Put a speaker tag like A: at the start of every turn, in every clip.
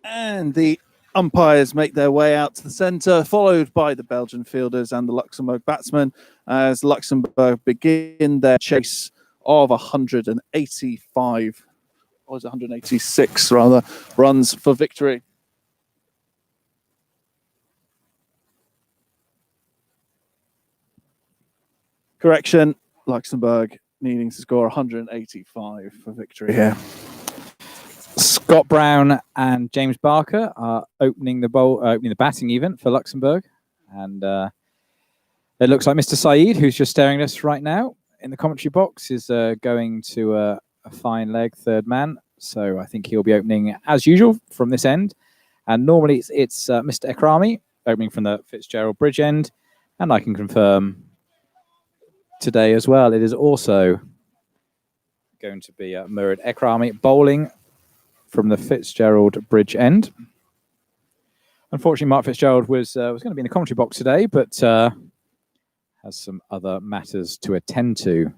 A: And the umpires make their way out to the centre, followed by the Belgian fielders and the Luxembourg batsmen, as Luxembourg begin their chase of 185, or was it 186 rather, runs for victory. Correction, Luxembourg needing to score 185 for victory here.
B: Scott Brown and James Barker are opening the batting even for Luxembourg. And it looks like Mr. Saeed, who's just staring at us right now in the commentary box, is going to a fine leg third man. So I think he'll be opening as usual from this end. And normally it's Mr. Ekrami opening from the Fitzgerald Bridge end. And I can confirm today as well, it is also going to be Murad Ekrami bowling from the Fitzgerald Bridge end. Unfortunately, Mark Fitzgerald was going to be in the commentary box today, but has some other matters to attend to.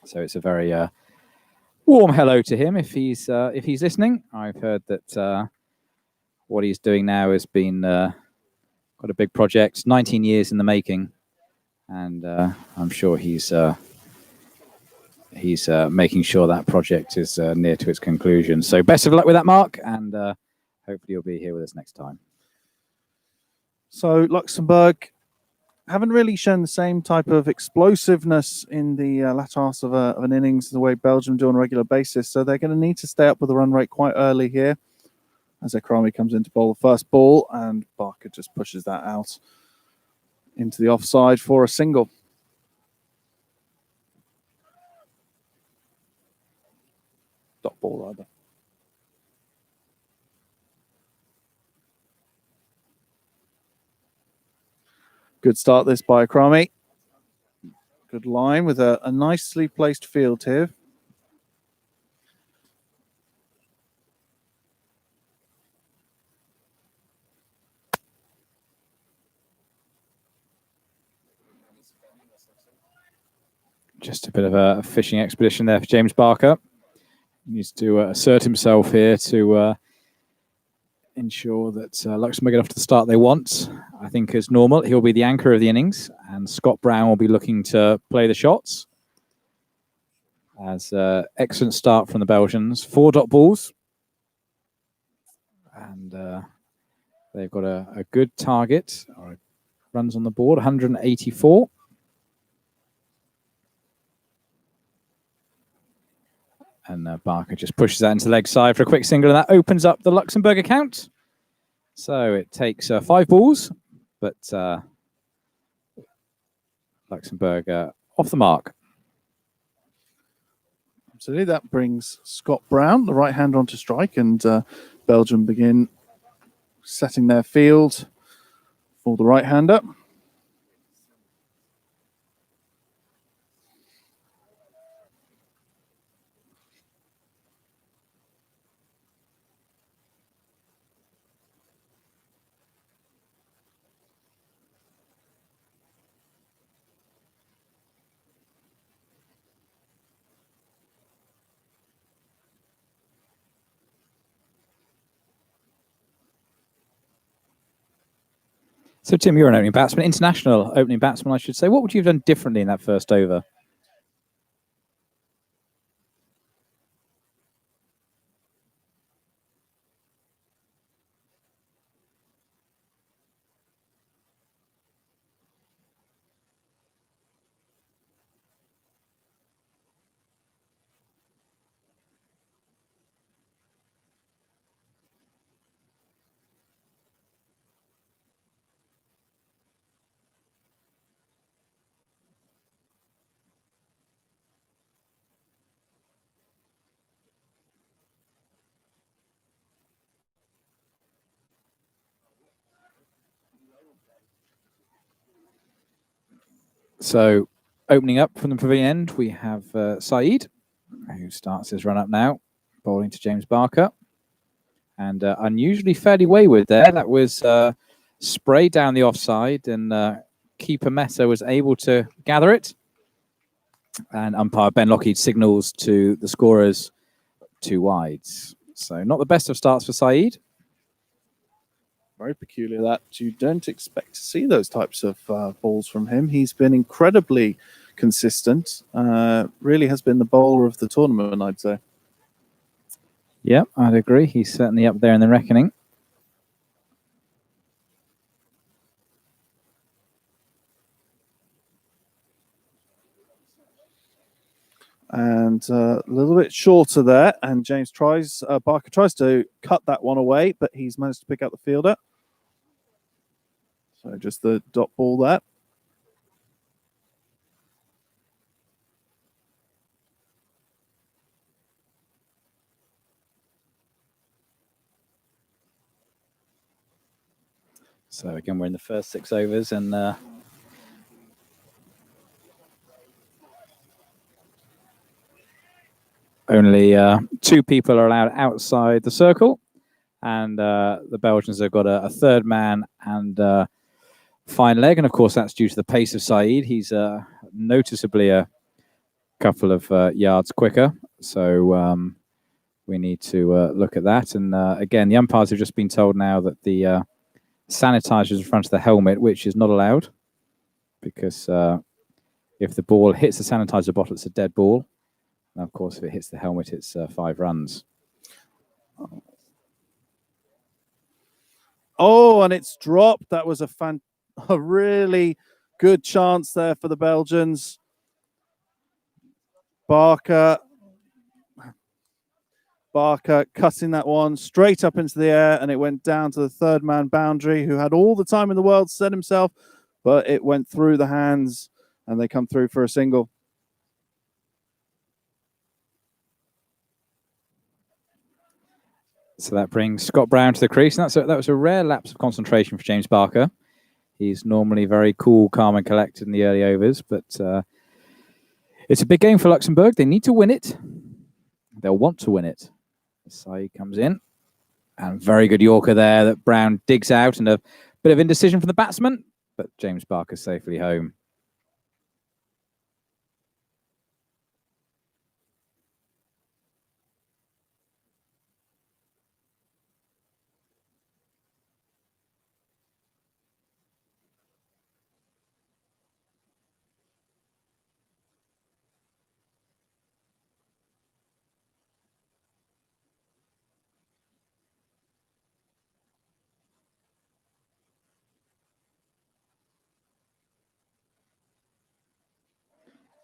B: So it's a very warm hello to him if he's listening. I've heard that what he's doing now has been quite a big project, 19 years in the making, and I'm sure he's making sure that project is near to its conclusion. So best of luck with that, Mark, and hopefully you'll be here with us next time.
A: So Luxembourg haven't really shown the same type of explosiveness in the latter half of an innings the way Belgium do on a regular basis. So they're going to need to stay up with the run rate quite early here as Ekrami comes in to bowl the first ball, and Barker just pushes that out into the offside for a single. Dot ball rather. Good start this by Ekrami. Good line with a nicely placed field here.
B: Just a bit of a fishing expedition there for James Barker. He needs to assert himself here to ensure that Luxembourg get off to the start they want. I think as normal, he'll be the anchor of the innings, and Scott Brown will be looking to play the shots. As excellent start from the Belgians, 4 dot balls. And they've got a good target. Runs on the board, 184. And Barker just pushes that into the leg side for a quick single, and that opens up the Luxembourg account. So it takes 5 balls, but Luxembourg off the mark.
A: Absolutely, that brings Scott Brown, the right-hander, onto strike, and Belgium begin setting their field for the right-hander.
B: So, Tim, you're an opening batsman, international opening batsman, I should say. What would you have done differently in that first over? So, opening up from the pavilion end, we have Saeed, who starts his run up now, bowling to James Barker. And unusually fairly wayward there. That was sprayed down the offside, and keeper Meta was able to gather it. And umpire Ben Lockheed signals to the scorers 2 wides. So not the best of starts for Saeed.
A: Very peculiar that you don't expect to see those types of balls from him. He's been incredibly consistent. Really has been the bowler of the tournament, I'd say.
B: Yeah, I'd agree. He's certainly up there in the reckoning.
A: And a little bit shorter there. And Barker tries to cut that one away, but he's managed to pick up the fielder. So just the dot ball there.
B: So again, we're in the first 6 overs, and only 2 people are allowed outside the circle, and the Belgians have got a third man and fine leg, and of course that's due to the pace of Saeed. He's noticeably a couple of yards quicker, so we need to look at that. And again, the umpires have just been told now that the sanitizer is in front of the helmet, which is not allowed, because if the ball hits the sanitizer bottle, it's a dead ball. And of course, if it hits the helmet, it's 5 runs.
A: Oh, and it's dropped. That was a really good chance there for the Belgians. Barker cutting that one straight up into the air, and it went down to the third man boundary, who had all the time in the world to set himself, but it went through the hands, and they come through for a single.
B: So that brings Scott Brown to the crease, and that was a rare lapse of concentration for James Barker. He's normally very cool, calm, and collected in the early overs, but it's a big game for Luxembourg. They need to win it. They'll want to win it. Saeed comes in, and very good Yorker there that Brown digs out, and a bit of indecision from the batsman, but James Barker safely home.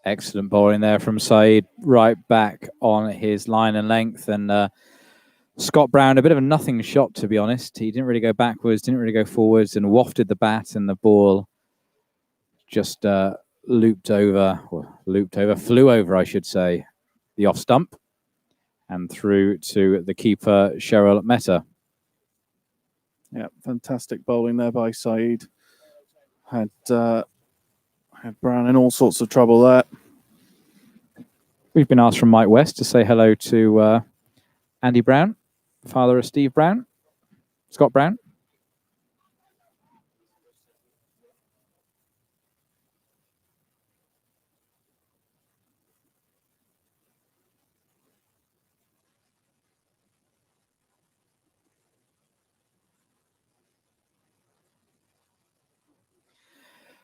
B: Excellent bowling there from Saeed, right back on his line and length. And Scott Brown, a bit of a nothing shot, to be honest. He didn't really go backwards, didn't really go forwards, and wafted the bat, and the ball just flew over, I should say, the off stump, and through to the keeper, Cheryl Mehta.
A: Yeah, fantastic bowling there by Saeed. Had Brown in all sorts of trouble there.
B: We've been asked from Mike West to say hello to Andy Brown, father of Steve Brown, Scott Brown.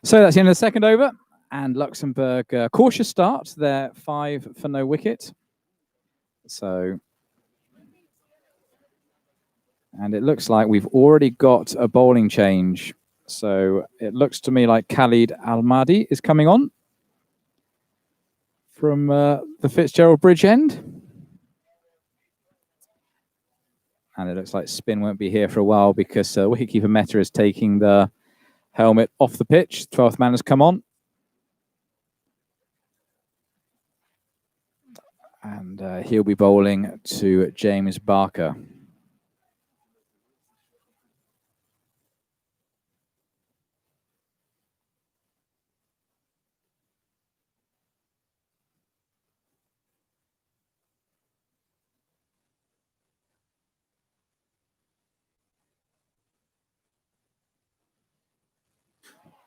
B: So that's the end of the second over, and Luxembourg, cautious start. They're 5 for no wicket. So, and it looks like we've already got a bowling change. So it looks to me like Khalid Al-Mahdi is coming on from the Fitzgerald Bridge end. And it looks like spin won't be here for a while, because wicketkeeper Mehta is taking the helmet off the pitch. 12th man has come on. And he'll be bowling to James Barker.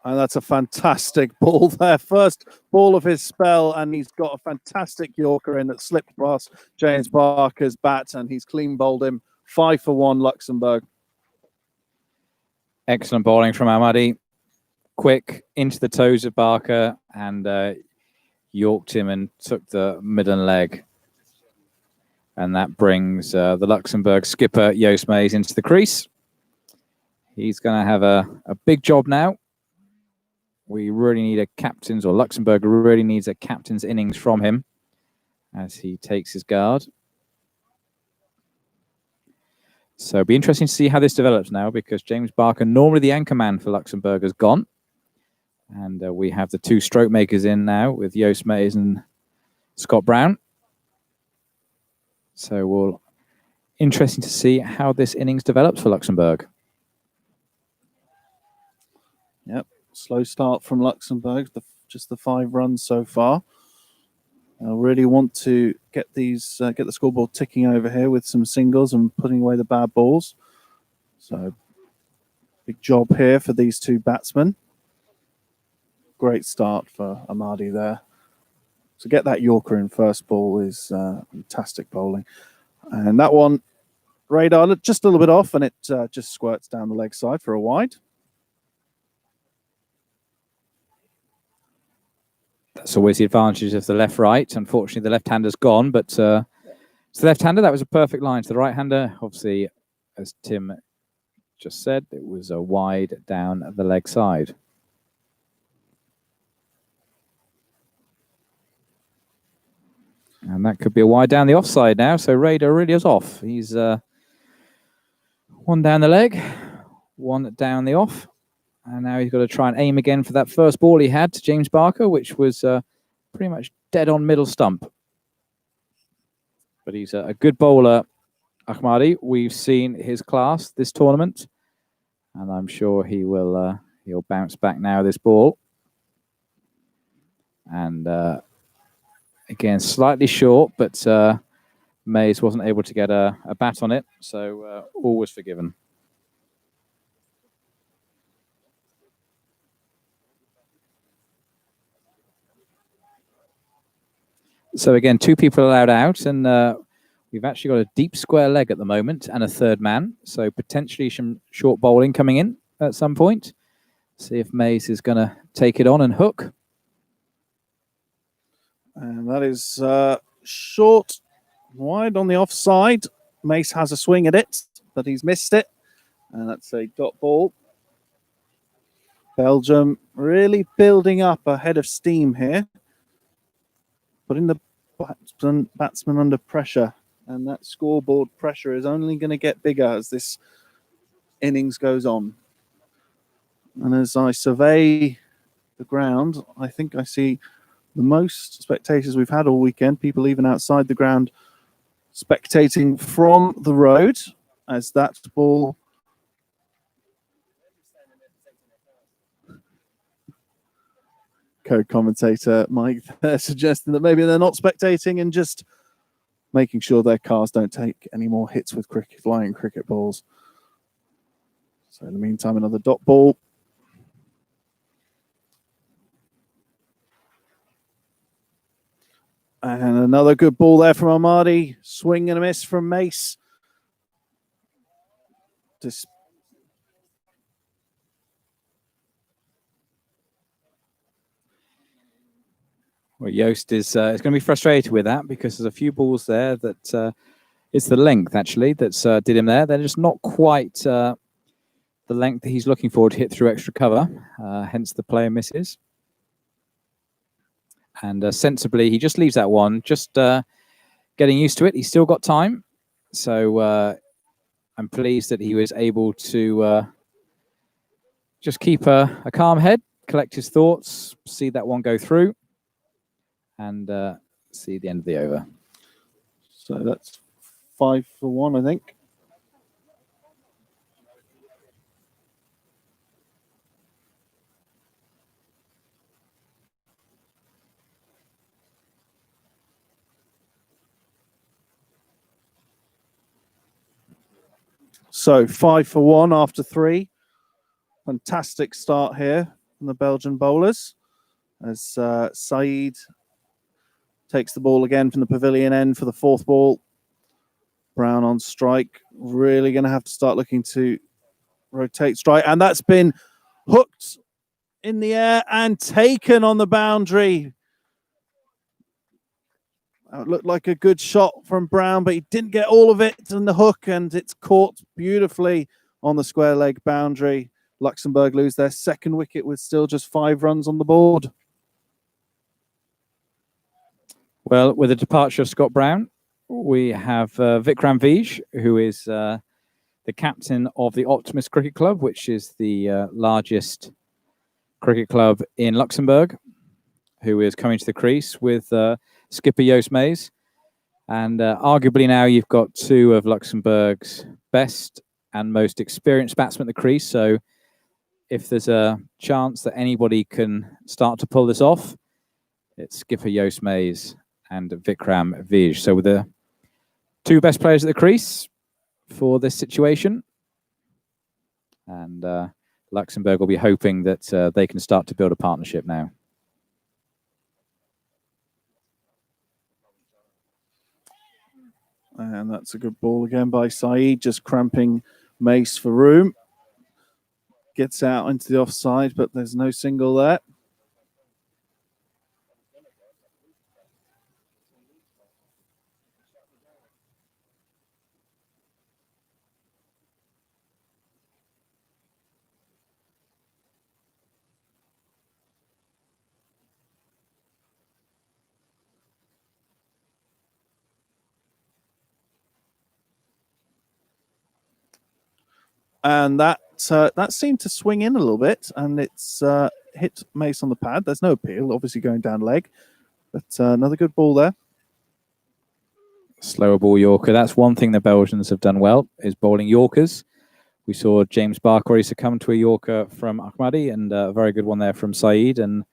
A: And that's a fantastic ball there. First ball of his spell, and he's got a fantastic Yorker in that slipped past James Barker's bat, and he's clean bowled him. 5 for 1, Luxembourg.
B: Excellent bowling from Ahmadi. Quick into the toes of Barker and yorked him and took the midden leg. And that brings the Luxembourg skipper, Joost Mees, into the crease. He's going to have a big job now. We really need a captain's, or Luxembourg really needs a captain's innings from him as he takes his guard. So it'll be interesting to see how this develops now, because James Barker, normally the anchor man for Luxembourg, has gone. And we have the two stroke makers in now with Joost Mees and Scott Brown. So interesting to see how this innings develops for Luxembourg.
A: Yep, slow start from Luxembourg, just the 5 runs so far. I really want to get these get the scoreboard ticking over here with some singles and putting away the bad balls. So big job here for these two batsmen. Great start for Ahmadi there. To get that Yorker in first ball is fantastic bowling. And that one, radar just a little bit off, and it just squirts down the leg side for a wide.
B: That's always the advantage of the left-right. Unfortunately, the left-hander's gone, but to the left-hander, that was a perfect line. To the right-hander, obviously, as Tim just said, it was a wide down the leg side. And that could be a wide down the offside now. So Raider really is off. He's one down the leg, one down the off. And now he's got to try and aim again for that first ball he had to James Barker, which was pretty much dead on middle stump. But he's a good bowler, Ahmadi. We've seen his class this tournament. And I'm sure he'll bounce back now this ball. And again, slightly short, but Mees wasn't able to get a bat on it. So all was forgiven. So again, 2 people allowed out, and we've actually got a deep square leg at the moment and a third man. So potentially some short bowling coming in at some point. See if Mees is going to take it on and hook.
A: And that is short, wide on the offside. Mees has a swing at it, but he's missed it. And that's a dot ball. Belgium really building up a head of steam here. Putting the batsman under pressure. And that scoreboard pressure is only going to get bigger as this innings goes on. And as I survey the ground, I think I see the most spectators we've had all weekend, people even outside the ground spectating from the road as that ball co-commentator Mike there suggesting that maybe they're not spectating and just making sure their cars don't take any more hits with flying cricket balls. So in the meantime, another dot ball. And another good ball there from Ahmadi. Swing and a miss from Mees.
B: Well, Joost is going to be frustrated with that because there's a few balls there that it's the length, actually, that's did him there. They're just not quite the length that he's looking for to hit through extra cover, hence the player misses. And sensibly, he just leaves that one, just getting used to it. He's still got time. So I'm pleased that he was able to just keep a calm head, collect his thoughts, see that one go through, and see the end of the over.
A: So that's 5 for 1, I think. So 5 for 1 after 3. Fantastic start here from the Belgian bowlers as Saeed takes the ball again from the pavilion end for the fourth ball. Brown on strike. Really going to have to start looking to rotate strike. And that's been hooked in the air and taken on the boundary. It looked like a good shot from Brown, but he didn't get all of it in the hook, and it's caught beautifully on the square leg boundary. Luxembourg lose their second wicket with still just 5 runs on the board.
B: Well, with the departure of Scott Brown, we have Vikram Vij, who is the captain of the Optimist Cricket Club, which is the largest cricket club in Luxembourg, who is coming to the crease with skipper Joost Mees. And arguably now you've got 2 of Luxembourg's best and most experienced batsmen at the crease. So if there's a chance that anybody can start to pull this off, it's skipper Joost Mees and Vikram Vij. So with the 2 best players at the crease for this situation. And Luxembourg will be hoping that they can start to build a partnership now.
A: And that's a good ball again by Saeed, just cramping Mace for room. Gets out into the offside, but there's no single there. And that seemed to swing in a little bit, and it's hit Mace on the pad. There's no appeal, obviously going down leg, but another good ball there.
B: Slower ball Yorker. That's one thing the Belgians have done well, is bowling Yorkers. We saw James Barker already succumb to a Yorker from Ahmadi, and a very good one there from Saeed. And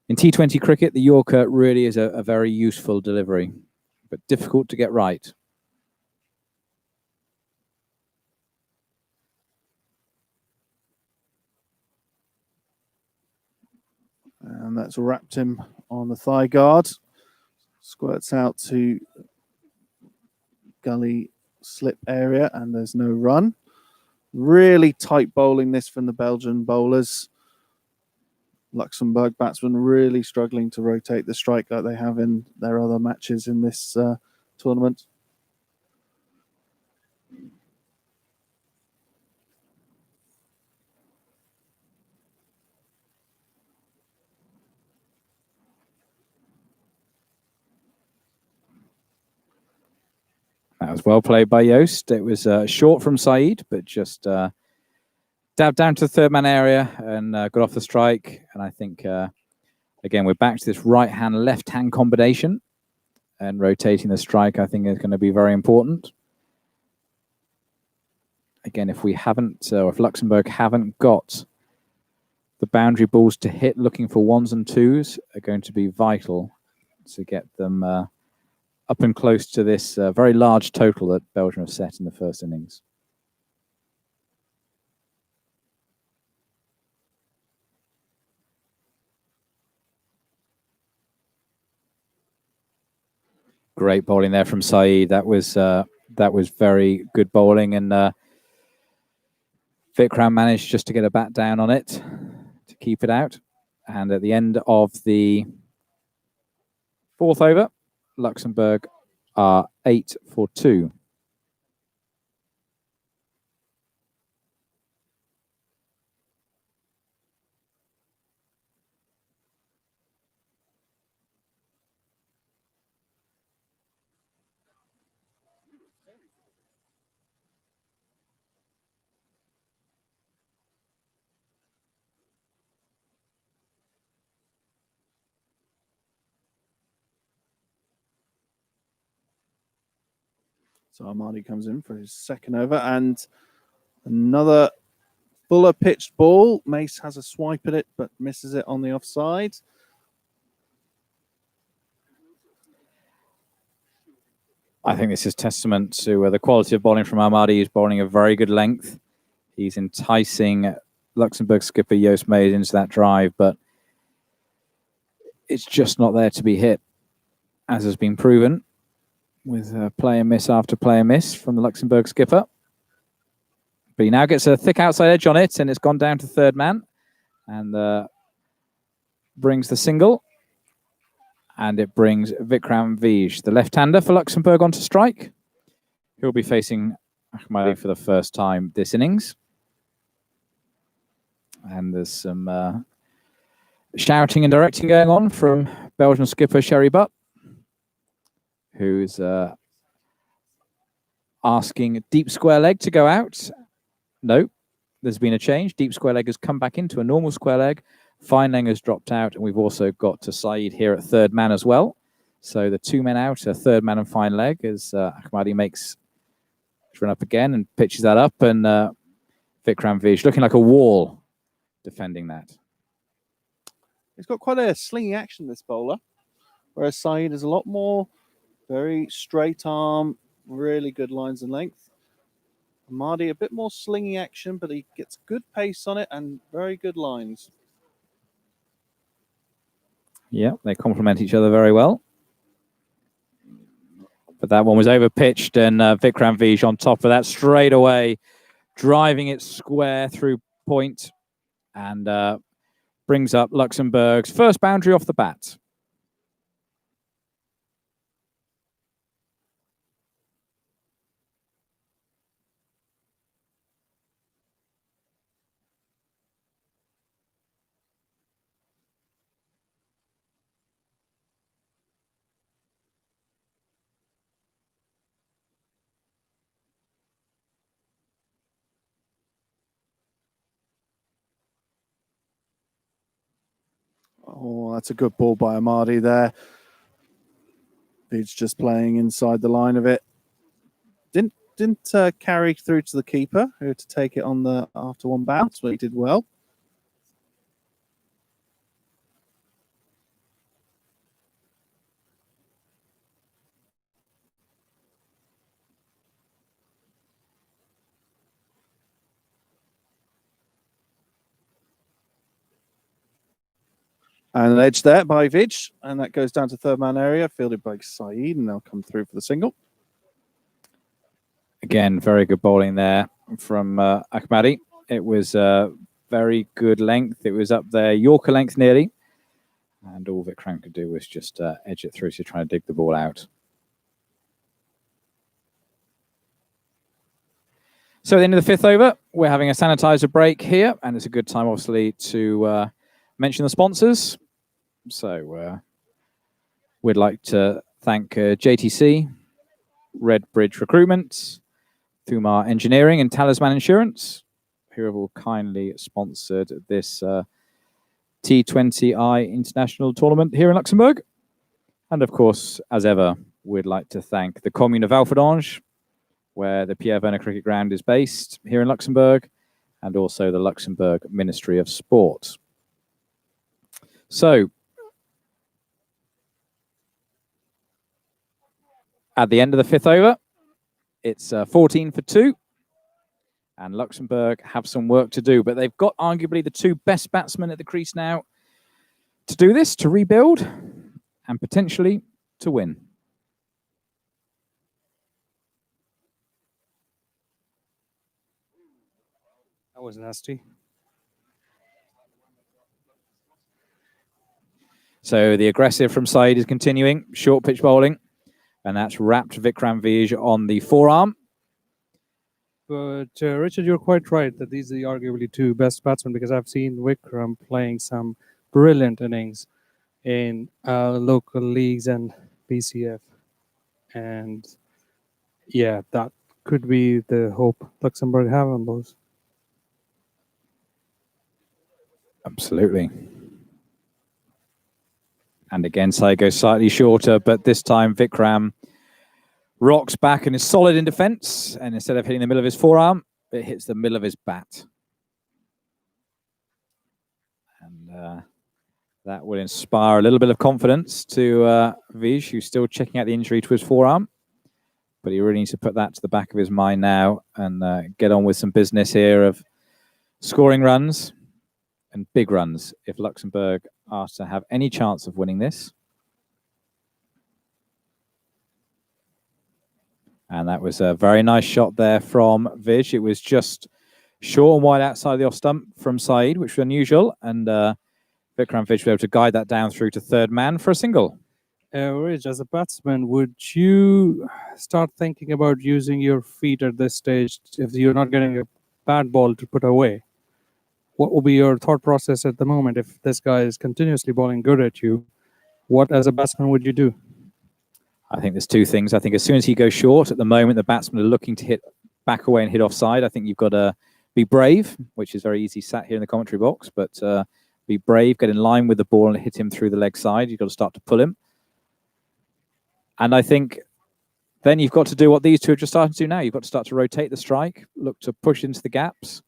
B: in T20 cricket, the Yorker really is a very useful delivery, but difficult to get right.
A: And that's wrapped him on the thigh guard. Squirts out to gully slip area, and there's no run. Really tight bowling this from the Belgian bowlers. Luxembourg batsmen really struggling to rotate the strike like they have in their other matches in this tournament.
B: That was well played by Joost. It was short from Saeed, but just dabbed down to the third man area and got off the strike. And I think, again, we're back to this right-hand, left-hand combination. And rotating the strike, I think, is going to be very important. Again, if we haven't, or if Luxembourg haven't got the boundary balls to hit, looking for 1s and 2s are going to be vital to get them up and close to this very large total that Belgium have set in the first innings. Great bowling there from Saeed. That was very good bowling, and Vikram managed just to get a bat down on it to keep it out. And at the end of the 4th over, Luxembourg are 8 for 2.
A: So Ahmadi comes in for his second over, and another fuller pitched ball. Mace has a swipe at it, but misses it on the offside.
B: I think this is testament to the quality of bowling from Ahmadi. He's bowling a very good length. He's enticing Luxembourg skipper Joost made into that drive, but it's just not there to be hit, as has been proven with player miss after player miss from the Luxembourg skipper. But he now gets a thick outside edge on it, and it's gone down to third man, and brings the single. And it brings Vikram Vij, the left-hander for Luxembourg, onto strike. He'll be facing Ahmadi for the first time this innings. And there's some shouting and directing going on from Belgian skipper Sherry Butt, who's asking deep square leg to go out. No, there's been a change. Deep square leg has come back into a normal square leg. Fine leg has dropped out, and we've also got to Saeed here at third man as well. So the 2 men out, a third man and fine leg, as Ahmadi makes run up again and pitches that up, and Vikram Vij looking like a wall defending that.
A: He's got quite a slingy action, this bowler, whereas Saeed is a lot more very straight arm, really good lines and length. Ahmadi a bit more slingy action, but he gets good pace on it and very good lines.
B: Yeah, they complement each other very well. But that one was over pitched, and Vikram Vij on top of that straight away, driving it square through point, and brings up Luxembourg's first boundary off the bat.
A: Oh, that's a good ball by Ahmadi there. He's just playing inside the line of it. Didn't carry through to the keeper, who had to take it on the after one bounce, but he did well. And an edge there by Vij, and that goes down to third man area, fielded by Saeed, and they'll come through for the single.
B: Again, very good bowling there from Ahmadi. It was very good length. It was up there, Yorker length nearly. And all Vikram could do was just edge it through to try and dig the ball out. So at the end of the fifth over, we're having a sanitizer break here, and it's a good time, obviously, to mention the sponsors. So we'd like to thank JTC, Red Bridge Recruitment, Thumar Engineering, and Talisman Insurance, who have all kindly sponsored this T20I International Tournament here in Luxembourg. And of course, as ever, we'd like to thank the Commune of Alfredange, where the Pierre Werner Cricket Ground is based here in Luxembourg, and also the Luxembourg Ministry of Sport. So, at the end of the fifth over, it's 14 for 2, and Luxembourg have some work to do, but they've got arguably the two best batsmen at the crease now to do this, to rebuild, and potentially to win.
C: That was nasty.
B: So the aggressive from Saeed is continuing, short pitch bowling, and that's wrapped Vikram Vij on the forearm.
C: But Richard, you're quite right that these are arguably two best batsmen, because I've seen Vikram playing some brilliant innings in local leagues and BCF. And yeah, that could be the hope Luxembourg have on those.
B: Absolutely. And again, Saeed goes slightly shorter, but this time Vikram rocks back and is solid in defence. And instead of hitting the middle of his forearm, it hits the middle of his bat. And that will inspire a little bit of confidence to Vij, who's still checking out the injury to his forearm. But he really needs to put that to the back of his mind now and get on with some business here of scoring runs and big runs if Luxembourg are to have any chance of winning this. And that was a very nice shot there from Vij. It was just short and wide outside the off stump from Saeed, which was unusual. And Vikram Vij was able to guide that down through to third man for a single.
C: Rich, as a batsman, would you start thinking about using your feet at this stage if you're not getting a bad ball to put away? What will be your thought process at the moment if this guy is continuously bowling good at you? What, as a batsman, would you do?
B: I think there's two things. I think as soon as he goes short, at the moment the batsmen are looking to hit back away and hit offside. I think you've got to be brave, which is very easy sat here in the commentary box, but be brave, get in line with the ball and hit him through the leg side. You've got to start to pull him. And I think then you've got to do what these two are just starting to do now. You've got to start to rotate the strike, look to push into the gaps,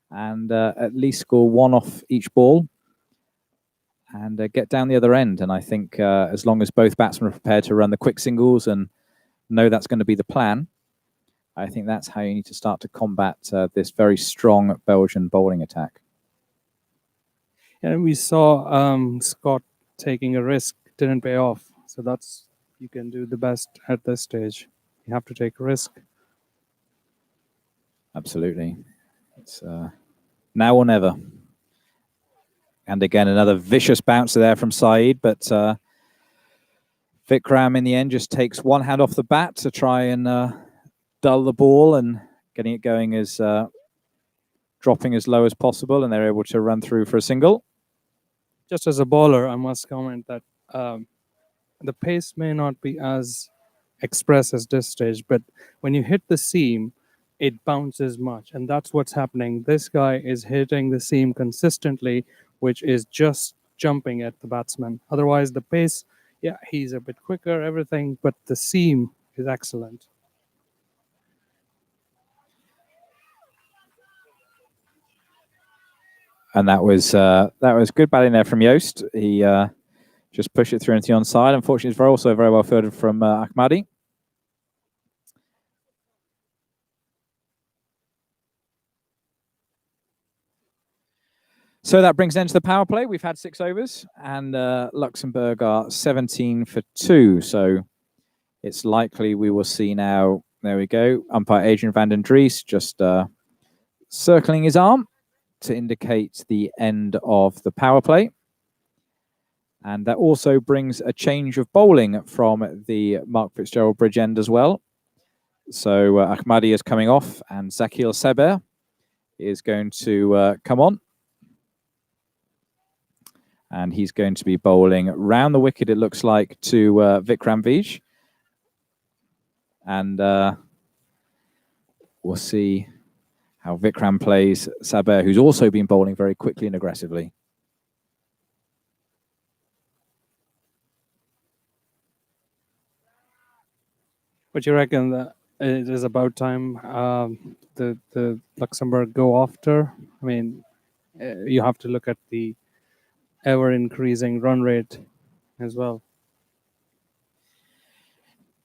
B: and at least score one off each ball and get down the other end. And I think as long as both batsmen are prepared to run the quick singles and know that's going to be the plan, I think that's how you need to start to combat this very strong Belgian bowling attack.
C: And we saw Scott taking a risk, didn't pay off. So that's, you can do the best at this stage. You have to take a risk.
B: Absolutely. It's now or never. And again, another vicious bouncer there from Saeed, but Vikram in the end just takes one hand off the bat to try and dull the ball and getting it going as dropping as low as possible, and they're able to run through for a single.
C: Just as a bowler, I must comment that the pace may not be as express as this stage, but when you hit the seam, it bounces much, and that's what's happening. This guy is hitting the seam consistently, which is just jumping at the batsman. Otherwise, the pace, yeah, he's a bit quicker, everything, but the seam is excellent.
B: And that was good batting there from Joost. He just pushed it through into the onside. Unfortunately, it's also very well fielded from Ahmadi. So that brings an end to the power play. We've had 6 overs, and Luxembourg are 17 for 2. So it's likely we will see now. There we go. Umpire Adrian van den Dries just circling his arm to indicate the end of the power play. And that also brings a change of bowling from the Mark Fitzgerald bridge end as well. So Ahmadi is coming off, and Zakil Seber is going to come on. And he's going to be bowling round the wicket, it looks like, to Vikram Vij. And we'll see how Vikram plays Saber, who's also been bowling very quickly and aggressively.
C: But you reckon that it is about time the Luxembourg go after? I mean, you have to look at the ever-increasing run rate as well.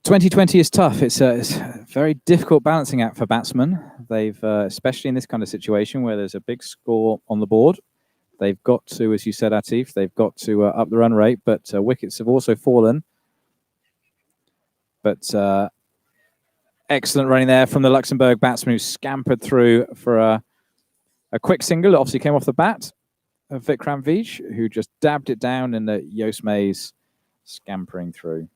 B: 2020 is tough. It's a very difficult balancing act for batsmen. They've, especially in this kind of situation where there's a big score on the board, they've got to, as you said, Atif, they've got to up the run rate, but wickets have also fallen. But excellent running there from the Luxembourg batsman who scampered through for a quick single. It obviously came off the bat of Vikram Vij, who just dabbed it down, and Joost Meijs scampering through.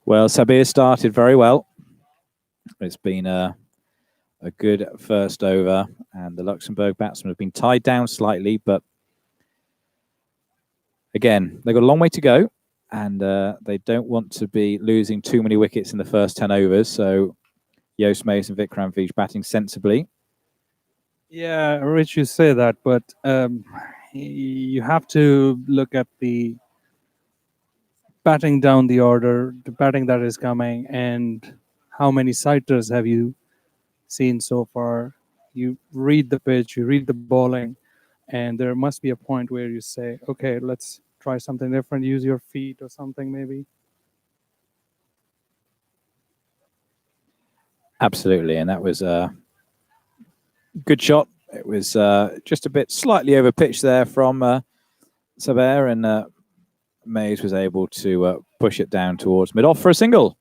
B: Well, Sabir started very well. It's been a a good first over, and the Luxembourg batsmen have been tied down slightly, but again, they've got a long way to go, and they don't want to be losing too many wickets in the first 10 overs, so Joost Mees and Vikram Vij batting sensibly.
C: Yeah, Rich, you say that, but you have to look at the batting down the order, the batting that is coming, and how many sighters have you seen so far? You read the pitch, you read the bowling, and there must be a point where you say, okay, let's try something different, use your feet or something maybe.
B: Absolutely, and that was a good shot. It was just a bit slightly over pitch there from Saber, and Mees was able to push it down towards mid-off for a single.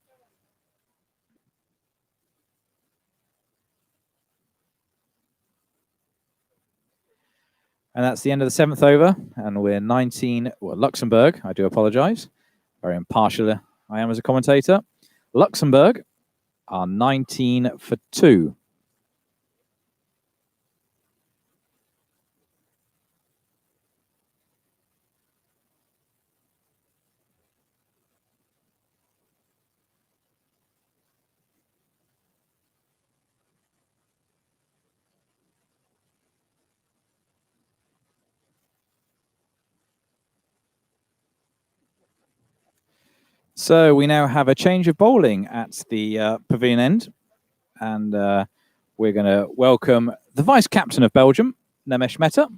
B: And that's the end of the 7th over, and we're 19. Well, Luxembourg, I do apologise. Very impartial I am as a commentator. Luxembourg are 19 for 2. So we now have a change of bowling at the pavilion end, and we're going to welcome the vice captain of Belgium, Nemesh Mehta,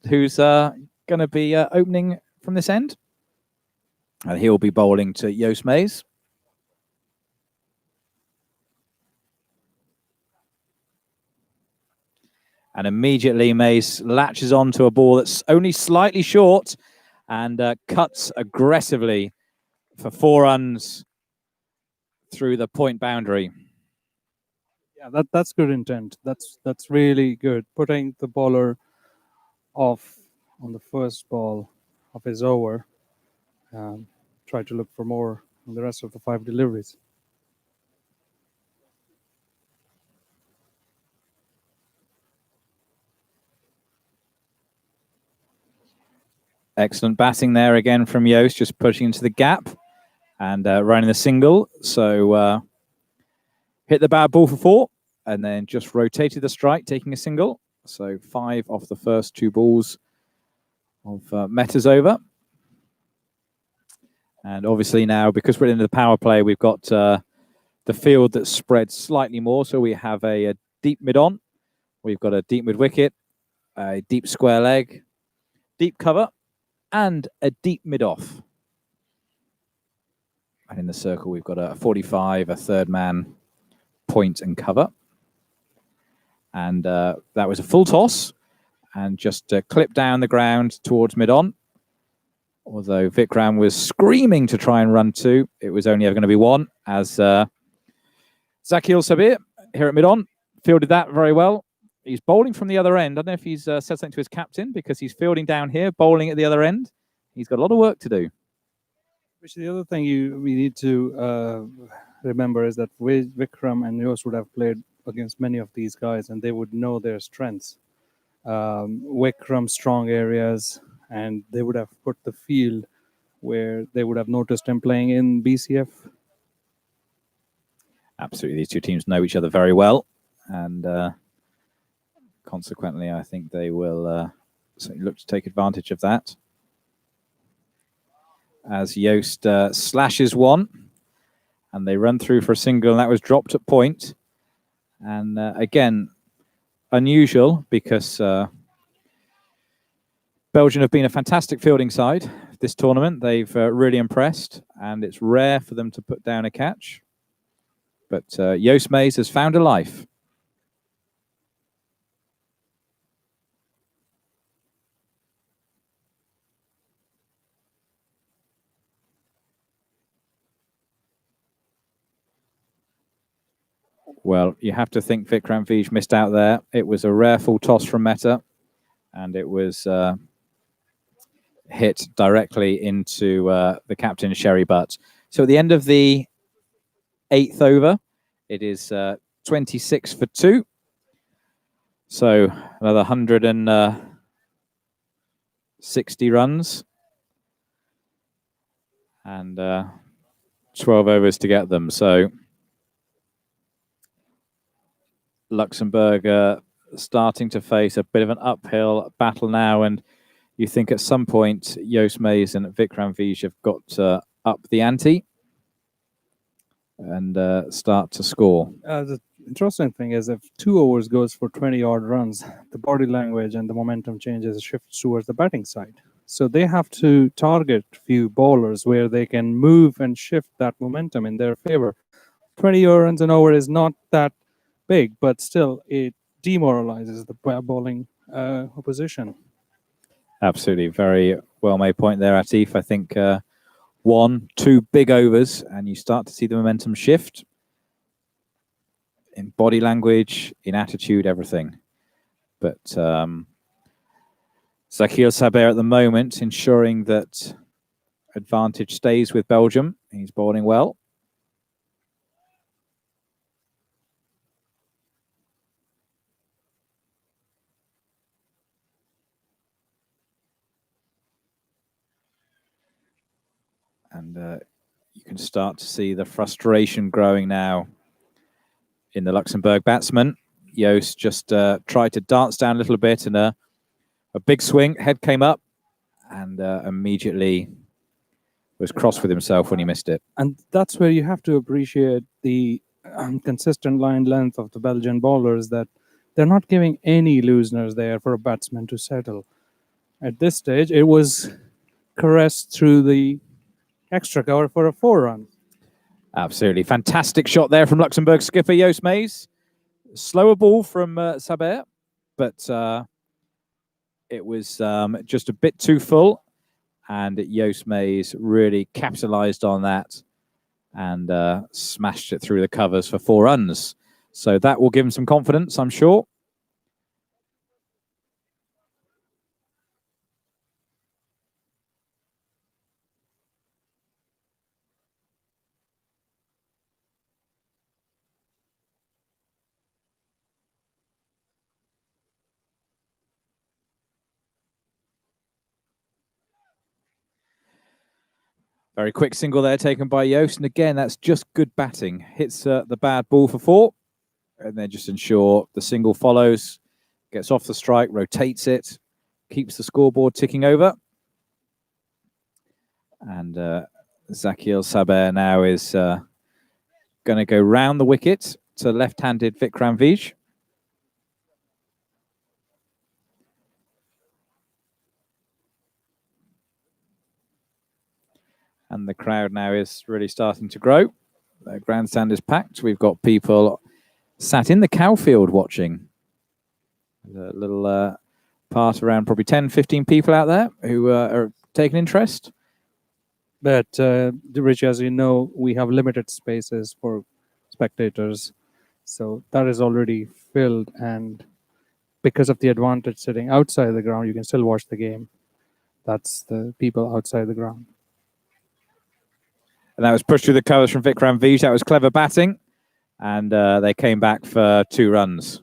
B: who's going to be opening from this end. And he'll be bowling to Joost Mees. And immediately Mees latches onto a ball that's only slightly short and cuts aggressively for 4 runs through the point boundary.
C: Yeah, that's good intent. That's really good. Putting the bowler off on the first ball of his over. Try to look for more on the rest of the 5 deliveries.
B: Excellent batting there again from Joost, just pushing into the gap and running the single. So hit the bad ball for 4 and then just rotated the strike, taking a single. So 5 off the first 2 balls of Mehta's over. And obviously now, because we're into the power play, we've got the field that's spread slightly more. So we have a deep mid-on. We've got a deep mid-wicket, a deep square leg, deep cover, and a deep mid-off. And in the circle, we've got a 45, a third man, point and cover. And that was a full toss and just clipped down the ground towards mid-on. Although Vikram was screaming to try and run 2, it was only ever going to be 1, as Zakil Sabir here at mid-on fielded that very well. He's bowling from the other end. I don't know if he's said something to his captain, because he's fielding down here, bowling at the other end. He's got a lot of work to do.
C: Which the other thing we need to remember is that Vikram and Joost would have played against many of these guys, and they would know their strengths. Vikram's strong areas, and they would have put the field where they would have noticed him playing in BCF.
B: Absolutely, these 2 teams know each other very well, and consequently, I think they will certainly look to take advantage of that. As Joost slashes 1, and they run through for a single, and that was dropped at point. And again, unusual, because Belgium have been a fantastic fielding side this tournament. They've really impressed, and it's rare for them to put down a catch. But Joost Mees has found a life. Well, you have to think Vikram Vij missed out there. It was a rare full toss from Mehta, and it was hit directly into the captain, Sherry Butt. So at the end of the 8th over, it is 26 for 2. So another 160 runs. And 12 overs to get them. So Luxembourg starting to face a bit of an uphill battle now. And you think at some point, Joost Meijs and Vikram Vij have got to up the ante and start to score.
C: The interesting thing is if 2 overs goes for 20 odd runs, the body language and the momentum changes, shifts towards the batting side. So they have to target few bowlers where they can move and shift that momentum in their favor. 20 runs an over is not that big, but still it demoralizes the bowling opposition.
B: Absolutely. Very well made point there, Atif. I think 1, 2 big overs and you start to see the momentum shift in body language, in attitude, everything. But Zakir Saber at the moment ensuring that advantage stays with Belgium. He's bowling well. And you can start to see the frustration growing now in the Luxembourg batsman. Joost just tried to dance down a little bit and a big swing, head came up and immediately was cross with himself when he missed it.
C: And that's where you have to appreciate the consistent line length of the Belgian bowlers, that they're not giving any looseners there for a batsman to settle. At this stage, it was caressed through the extra cover for a 4 run.
B: Absolutely. Fantastic shot there from Luxembourg skipper Joost Meijs. Slower ball from Saber, but it was just a bit too full. And Joost Meijs really capitalized on that and smashed it through the covers for 4 runs. So that will give him some confidence, I'm sure. Very quick single there taken by Joost. And again, that's just good batting. Hits the bad ball for 4. And then just ensure the single follows, gets off the strike, rotates it, keeps the scoreboard ticking over. And Zakir Saber now is going to go round the wicket to left-handed Vikram Vij. And the crowd now is really starting to grow. The grandstand is packed. We've got people sat in the cowfield watching. There's a little part around probably 10, 15 people out there who are taking interest.
C: But, Rich, as you know, we have limited spaces for spectators. So that is already filled. And because of the advantage sitting outside the ground, you can still watch the game. That's the people outside the ground.
B: And that was pushed through the covers from Vikram Vij. That was clever batting. And they came back for 2 runs.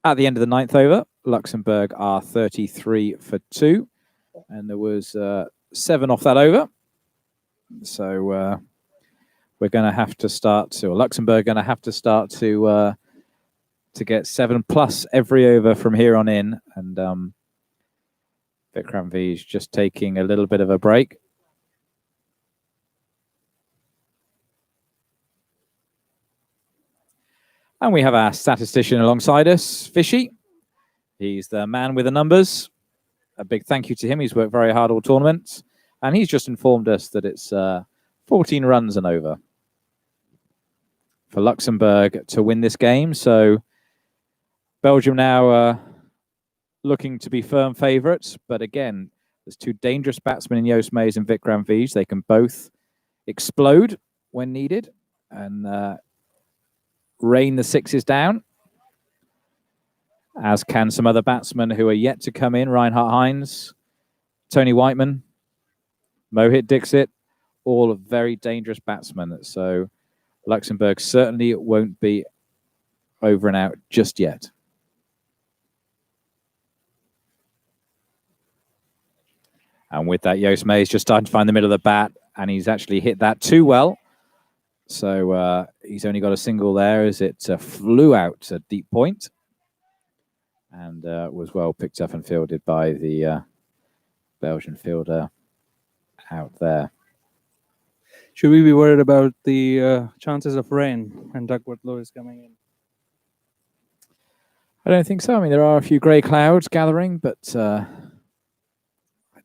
B: At the end of the 9th over, Luxembourg are 33 for 2. And there was 7 off that over. So we're going to have to start to, or Luxembourg going to have to start to get 7+ every over from here on in. And Vikram Vij just taking a little bit of a break. And we have our statistician alongside us, Fishy. He's the man with the numbers. A big thank you to him. He's worked very hard all tournament. And he's just informed us that it's 14 runs and over for Luxembourg to win this game. So Belgium now looking to be firm favourites. But again, there's 2 dangerous batsmen in Joost Meijs and Vikram Vij. They can both explode when needed and rain the 6s down. as can some other batsmen who are yet to come in. Reinhard Hines, Tony Whiteman, Mohit Dixit, all very dangerous batsmen. So Luxembourg certainly won't be over and out just yet. And with that, Joost Meijs just starting to find the middle of the bat, and he's actually hit that too well. So he's only got a single there as it flew out to deep point and was well picked up and fielded by the Belgian fielder out there.
C: Should we be worried about the chances of rain and Duckworth Lewis coming in?
B: I don't think so. I mean, there are a few grey clouds gathering, but I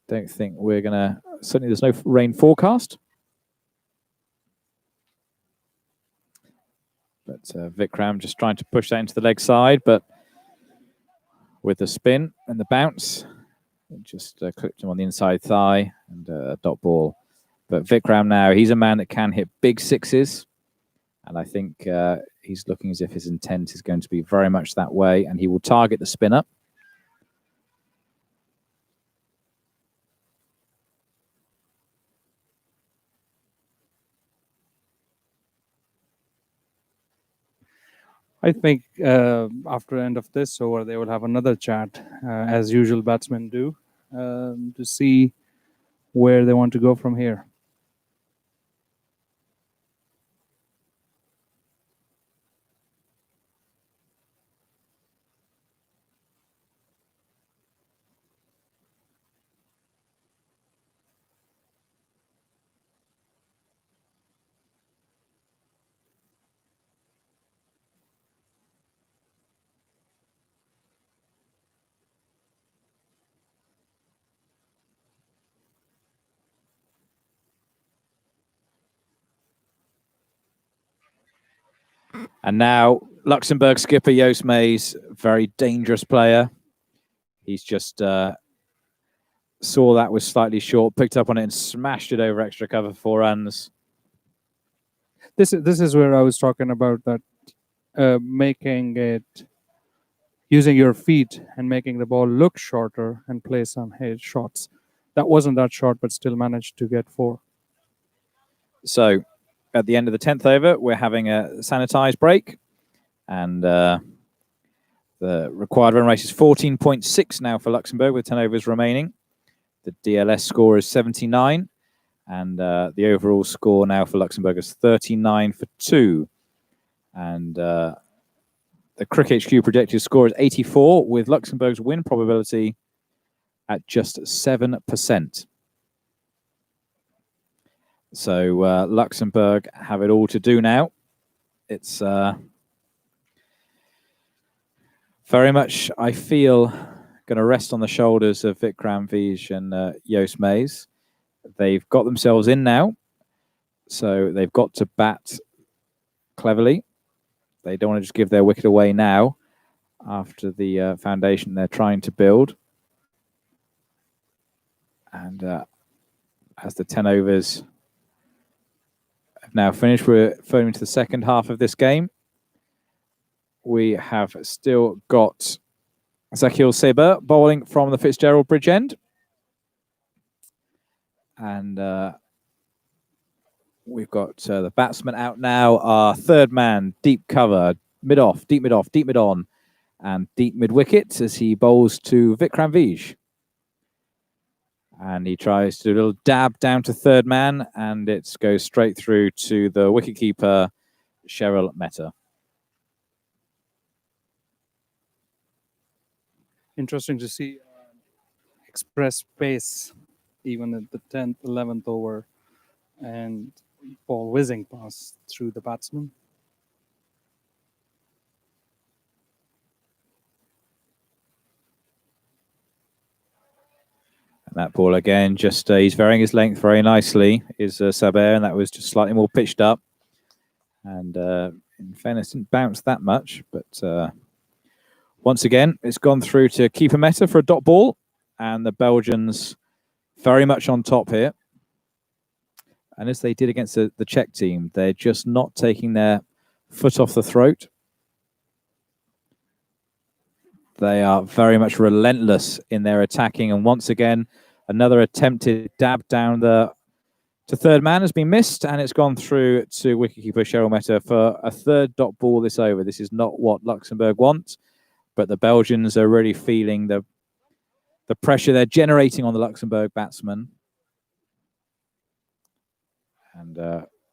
B: don't think we're going to... Certainly there's no rain forecast. But Vikram just trying to push that into the leg side, but with the spin and the bounce, it just clipped him on the inside thigh and a dot ball. But Vikram now, he's a man that can hit big sixes. And I think he's looking as if his intent is going to be very much that way, and he will target the spinner.
C: I think after the end of this over, they will have another chat, as usual batsmen do, to see where they want to go from here.
B: And now Luxembourg skipper Joost Meijs, very dangerous player. He's just saw that was slightly short, picked up on it and smashed it over extra cover for 4 runs.
C: This is where I was talking about that, making it, using your feet and making the ball look shorter and play some head shots. That wasn't that short, but still managed to get 4.
B: So at the end of the 10th over, we're having a sanitized break. And the required run rate is 14.6 now for Luxembourg with 10 overs remaining. The DLS score is 79. And the overall score now for Luxembourg is 39 for 2. And the Cricket HQ projected score is 84, with Luxembourg's win probability at just 7%. So Luxembourg have it all to do now. It's very much, I feel, going to rest on the shoulders of Vikram Vij and Joost Meijs. They've got themselves in now, so they've got to bat cleverly. They don't want to just give their wicket away now after the foundation they're trying to build. And as the 10 overs have now finished, we're going into the second half of this game. We have still got Zakil Seber bowling from the Fitzgerald Bridge end. And we've got the batsman out now. Our third man, deep cover, mid off, deep mid off, deep mid on, and deep mid wicket as he bowls to Vikram Vij. And he tries to do a little dab down to third man, and it goes straight through to the wicketkeeper, Cheryl Mehta.
C: Interesting to see express pace even at the 10th, 11th over, and ball whizzing past through the batsman.
B: And that ball again, just he's varying his length very nicely, is Saber, and that was just slightly more pitched up. And in fairness, didn't bounce that much, but once again, it's gone through to keeper Mehta for a dot ball, and the Belgians very much on top here. And as they did against the Czech team, they're just not taking their foot off the throat. They are very much relentless in their attacking. And once again, another attempted dab down to third man has been missed, and it's gone through to wicketkeeper Cheryl Meta for a third dot ball this over. This is not what Luxembourg want, but the Belgians are really feeling the pressure they're generating on the Luxembourg batsmen, and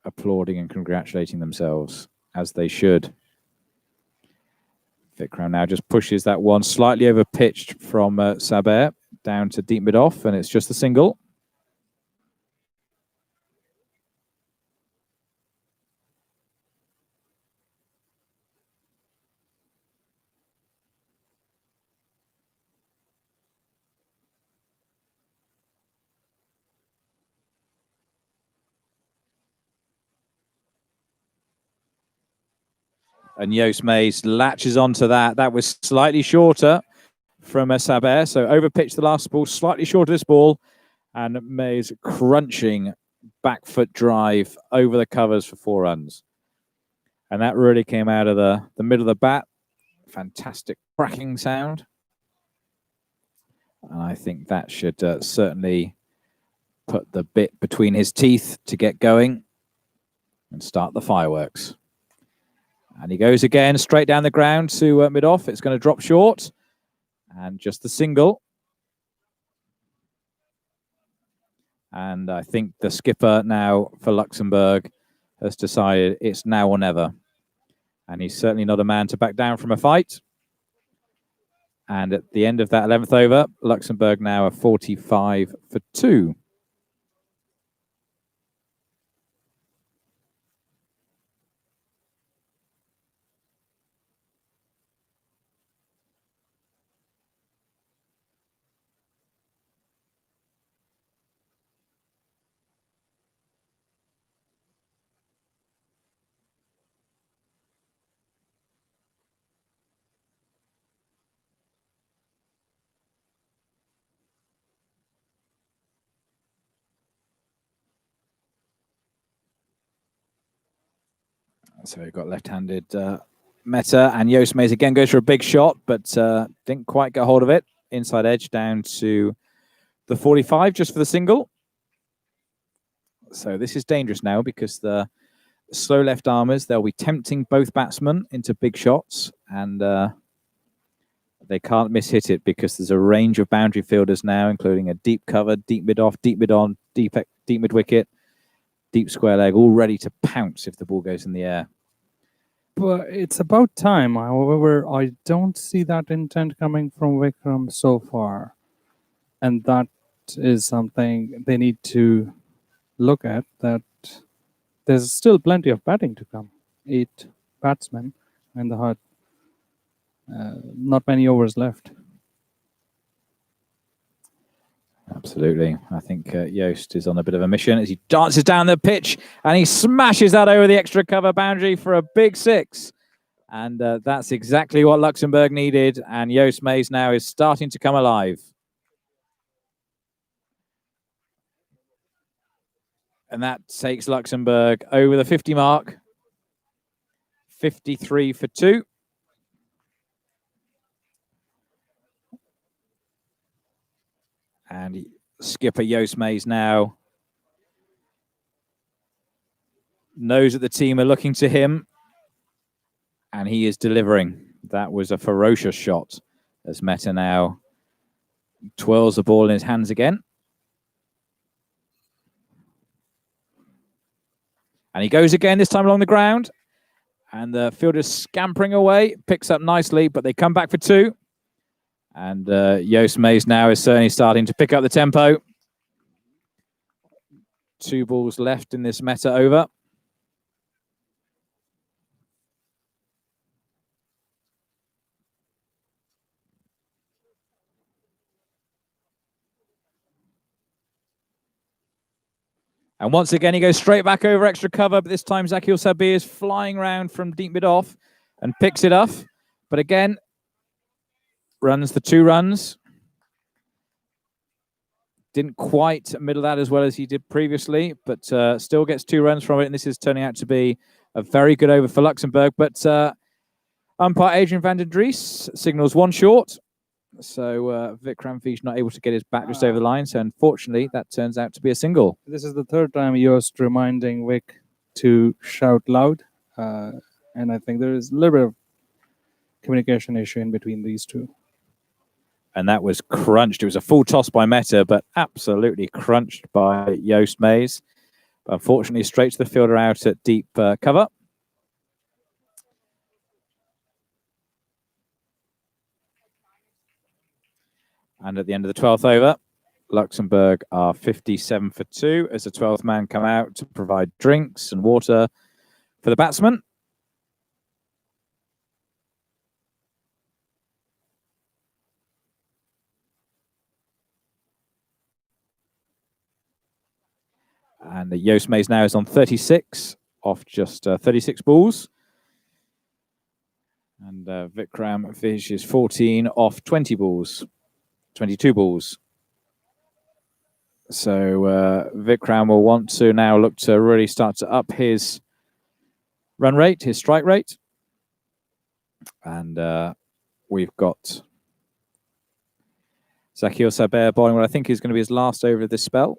B: applauding and congratulating themselves, as they should. Vikram now just pushes that one slightly over pitched from Saber down to deep mid-off, and it's just a single. And Joost Mays latches onto that. That was slightly shorter from Saber. So overpitched the last ball, slightly short of this ball. And Mays crunching back foot drive over the covers for 4 runs. And that really came out of the middle of the bat. Fantastic cracking sound. And I think that should certainly put the bit between his teeth to get going and start the fireworks. And he goes again, straight down the ground to mid-off. It's going to drop short. And just the single. And I think the skipper now for Luxembourg has decided it's now or never. And he's certainly not a man to back down from a fight. And at the end of that 11th over, Luxembourg now are 45 for 2. So we've got left-handed Meta, and Joost Mays again goes for a big shot, but didn't quite get hold of it. Inside edge down to the 45 just for the single. So this is dangerous now because the slow left armers, they'll be tempting both batsmen into big shots, and they can't miss-hit it because there's a range of boundary fielders now, including a deep cover, deep mid-off, deep mid-on, deep mid-wicket, deep square leg, all ready to pounce if the ball goes in the air.
C: But it's about time. However, I don't see that intent coming from Vikram so far. And that is something they need to look at, that there's still plenty of batting to come. 8 batsmen in the hut. Not many overs left.
B: Absolutely. I think Joost is on a bit of a mission as he dances down the pitch and he smashes that over the extra cover boundary for a big 6. And that's exactly what Luxembourg needed. And Joost Mays now is starting to come alive. And that takes Luxembourg over the 50 mark. 53 for 2. And skipper Joost Mays now knows that the team are looking to him. And he is delivering. That was a ferocious shot as Meta now twirls the ball in his hands again. And he goes again, this time along the ground. And the fielder's scampering away. Picks up nicely, but they come back for 2. And Joost Mays now is certainly starting to pick up the tempo. 2 balls left in this Meta over. And once again, he goes straight back over extra cover, but this time Zakil Sabir is flying round from deep mid-off and picks it up. But again, runs the 2 runs. Didn't quite middle that as well as he did previously, but still gets 2 runs from it. And this is turning out to be a very good over for Luxembourg. But Umpire Adrian van der Dries signals 1 short. So Vikram Vij not able to get his bat just over the line. So unfortunately, that turns out to be a single.
C: This is the third time Yost reminding Vic to shout loud. And I think there is a little bit of communication issue in between these two.
B: And that was crunched. It was a full toss by Meta, but absolutely crunched by Joost Mays. But unfortunately, straight to the fielder out at deep cover. And at the end of the 12th over, Luxembourg are 57 for 2 as the 12th man come out to provide drinks and water for the batsman. And the Joost Mays now is on 36 off just 36 balls. And Vikram Vij is 14 off 20 balls, 22 balls. So Vikram will want to now look to really start to up his run rate, his strike rate. And we've got Zakir Saber bowling what I think is going to be his last over of this spell.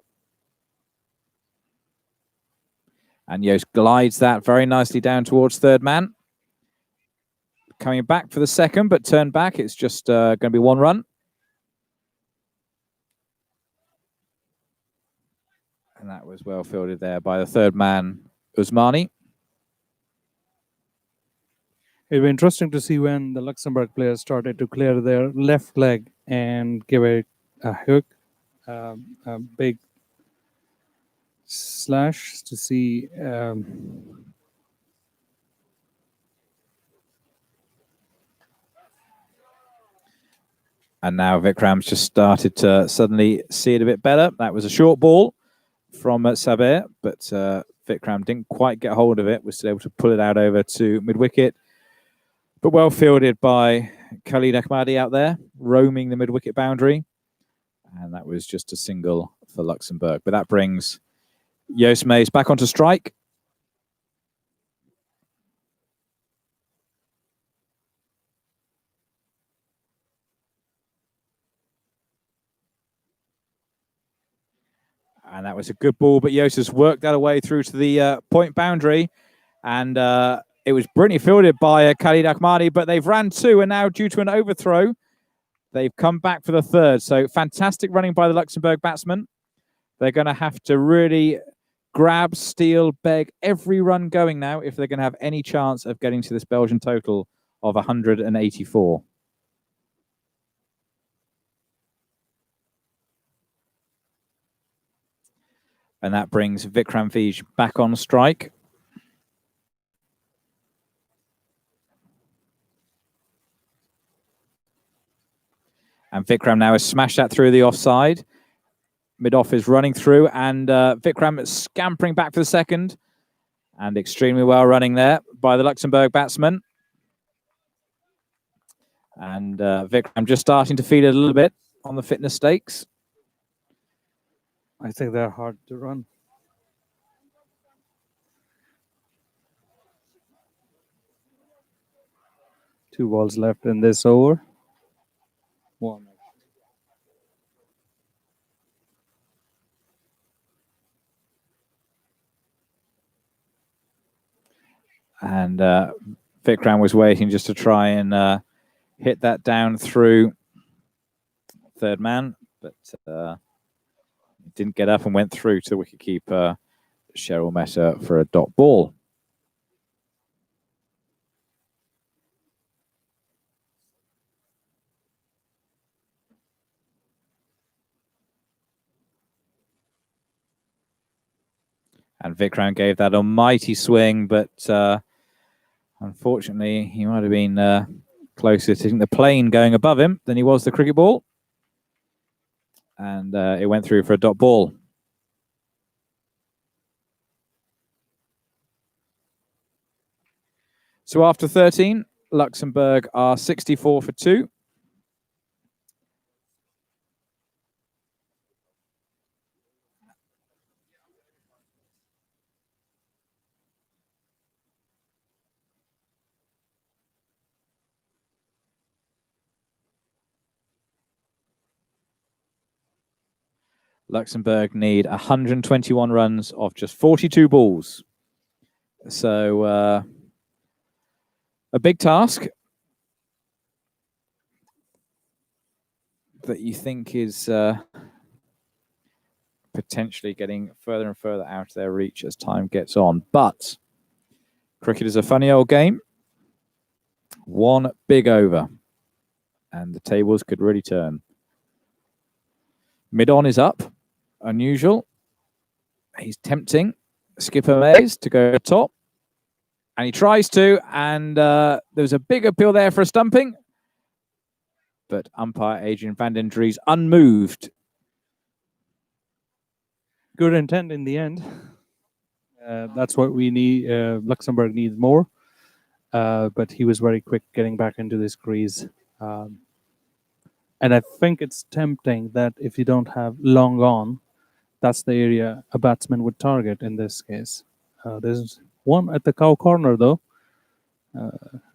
B: And Joost glides that very nicely down towards third man. Coming back for the second, but turned back. It's just going to be 1 run. And that was well fielded there by the third man, Usmani.
C: It'll be interesting to see when the Luxembourg players started to clear their left leg and give it a hook, a big slash to see.
B: And now Vikram's just started to suddenly see it a bit better. That was a short ball from Saber, but Vikram didn't quite get hold of it. Was still able to pull it out over to mid-wicket. But well fielded by Khalid Ahmadi out there, roaming the mid-wicket boundary. And that was just a single for Luxembourg. But that brings Joost Mays back onto strike. And that was a good ball, but Joost has worked that away through to the point boundary. And it was brilliantly fielded by Khalid Ahmadi, but they've ran 2, and now due to an overthrow, they've come back for the third. So fantastic running by the Luxembourg batsmen. They're going to have to really grab, steal, beg every run going now if they're going to have any chance of getting to this Belgian total of 184. And that brings Vikram Vij back on strike. And Vikram now has smashed that through the offside. Mid-off is running through, and Vikram is scampering back for the second. And extremely well running there by the Luxembourg batsman. And Vikram just starting to feel it a little bit on the fitness stakes.
C: I think they're hard to run. Two balls left in this over. 1.
B: And Vikram was waiting just to try and hit that down through third man, but didn't get up and went through to wicketkeeper Cheryl Mehta for a dot ball. And Vikram gave that a mighty swing, but unfortunately, he might have been closer to hitting the plane going above him than he was the cricket ball. And it went through for a dot ball. So after 13, Luxembourg are 64 for 2. Luxembourg need 121 runs off just 42 balls. So a big task that you think is potentially getting further and further out of their reach as time gets on. But cricket is a funny old game. One big over, and the tables could really turn. Mid-on is up, unusual. He's tempting skipper Mays to go top, and he tries to, and there's a big appeal there for a stumping, but umpire Adrian van den Dries unmoved.
C: Good intent in the end. That's what we need. Luxembourg needs more, but he was very quick getting back into this crease. And I think it's tempting that if you don't have long on, that's the area a batsman would target in this case. There's one at the cow corner, though.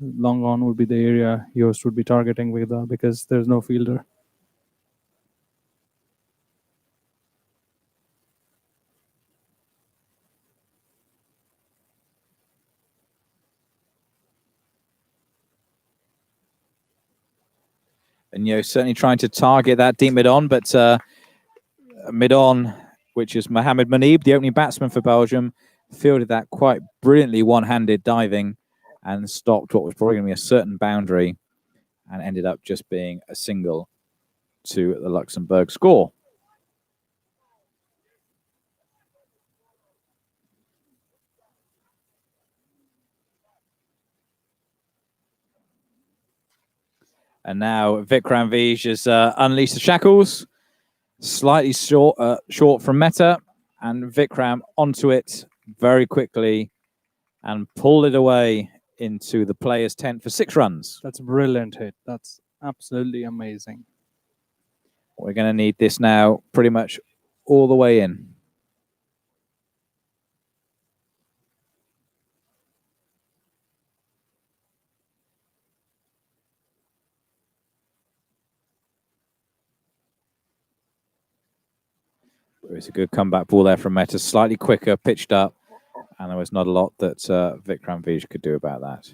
C: Long on would be the area Yost would be targeting with because there's no fielder.
B: And certainly trying to target that deep mid-on, but mid-on, which is Mohamed Manib, the opening batsman for Belgium, fielded that quite brilliantly, one-handed diving, and stopped what was probably going to be a certain boundary, and ended up just being a single to the Luxembourg score. And now Vikram Vij has unleashed the shackles, slightly short from Mehta, and Vikram onto it very quickly and pulled it away into the players' tent for 6 runs.
C: That's a brilliant hit. That's absolutely amazing.
B: We're going to need this now pretty much all the way in. It's a good comeback ball there from Mehta, slightly quicker, pitched up, and there was not a lot that Vikram Vij could do about that.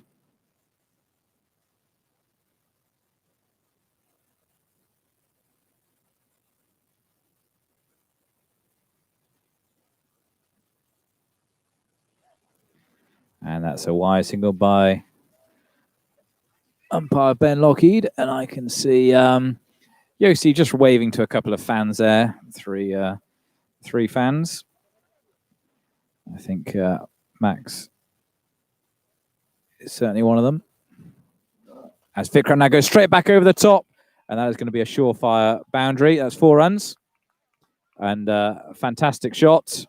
B: And that's a wide single by umpire Ben Lockheed, and I can see Yossi just waving to a couple of fans there, three fans. I think Max is certainly one of them. As Vikram now goes straight back over the top, and that is going to be a surefire boundary. That's 4 runs, and a fantastic shot.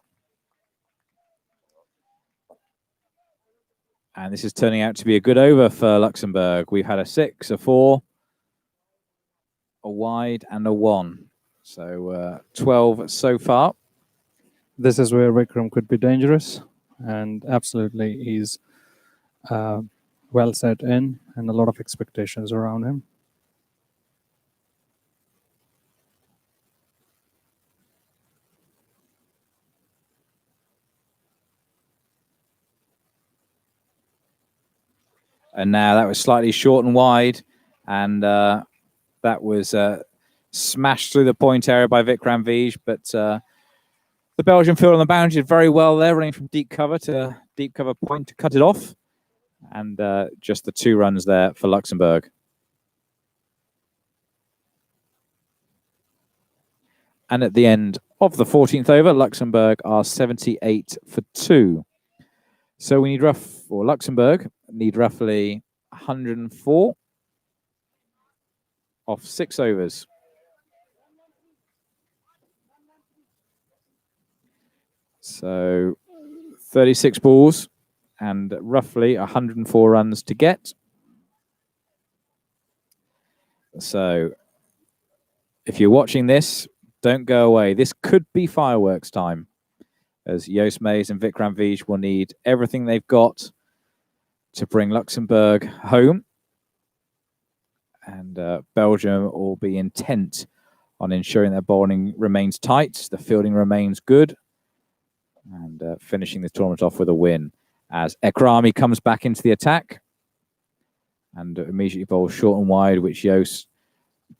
B: And this is turning out to be a good over for Luxembourg. We've had a 6, a 4, a wide, and a 1. So 12 so far.
C: This is where Vikram could be dangerous, and absolutely he's well set in, and a lot of expectations around him.
B: And now that was slightly short and wide, and that was smashed through the point area by Vikram Vij, but the Belgian field on the boundary did very well there, running from deep cover to deep cover point to cut it off. And just the 2 runs there for Luxembourg. And at the end of the 14th over, Luxembourg are 78 for 2. So we need Luxembourg need roughly 104 off 6 overs. So 36 balls and roughly 104 runs to get. So if you're watching this, don't go away. This could be fireworks time, as Joost Meijs and Vikram Vij will need everything they've got to bring Luxembourg home. And Belgium will be intent on ensuring their bowling remains tight, the fielding remains good, and finishing the tournament off with a win as Ekrami comes back into the attack and immediately bowls short and wide, which Joost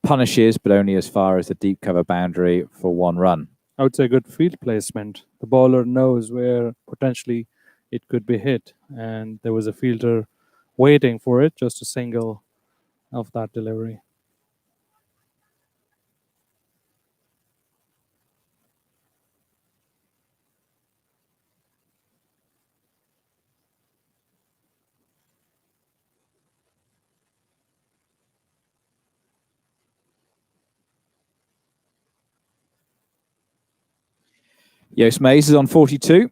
B: punishes, but only as far as the deep cover boundary for 1 run.
C: I would say good field placement. The bowler knows where potentially it could be hit, and there was a fielder waiting for it, just a single of that delivery.
B: Joost Mees is on 42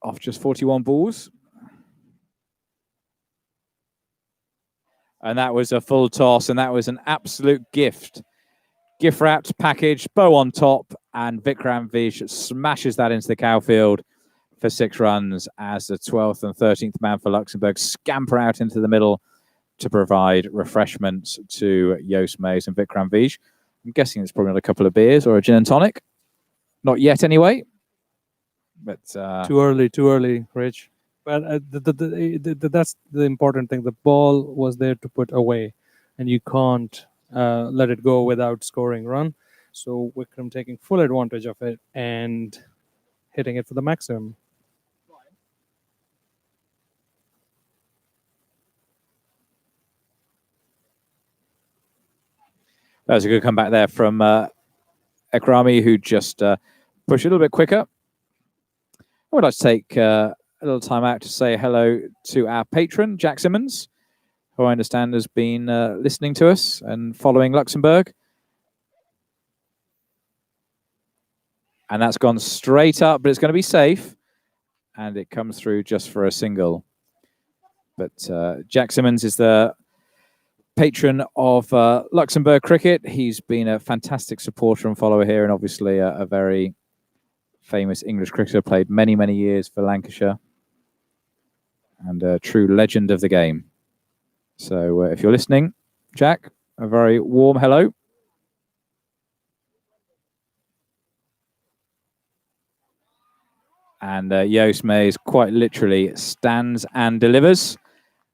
B: off just 41 balls. And that was a full toss, and that was an absolute gift. Gift wrapped package, bow on top, and Vikram Vij smashes that into the cowfield for 6 runs as the 12th and 13th man for Luxembourg scamper out into the middle to provide refreshments to Joost Mees and Vikram Vij. I'm guessing it's probably not a couple of beers or a gin and tonic. Not yet, anyway. But
C: Too early, Rich. But that's the important thing. The ball was there to put away, and you can't let it go without scoring run. So Vikram taking full advantage of it and hitting it for the maximum.
B: that was a good comeback there from Ekrami, who just pushed a little bit quicker. I would like to take a little time out to say hello to our patron, Jack Simmons, who I understand has been listening to us and following Luxembourg. And that's gone straight up, but it's going to be safe. And it comes through just for a single. But Jack Simmons is the patron of Luxembourg cricket. He's been a fantastic supporter and follower here, and obviously a very famous English cricketer, played many, many years for Lancashire, and a true legend of the game. So if you're listening, Jack, a very warm hello. And Joost Mees quite literally stands and delivers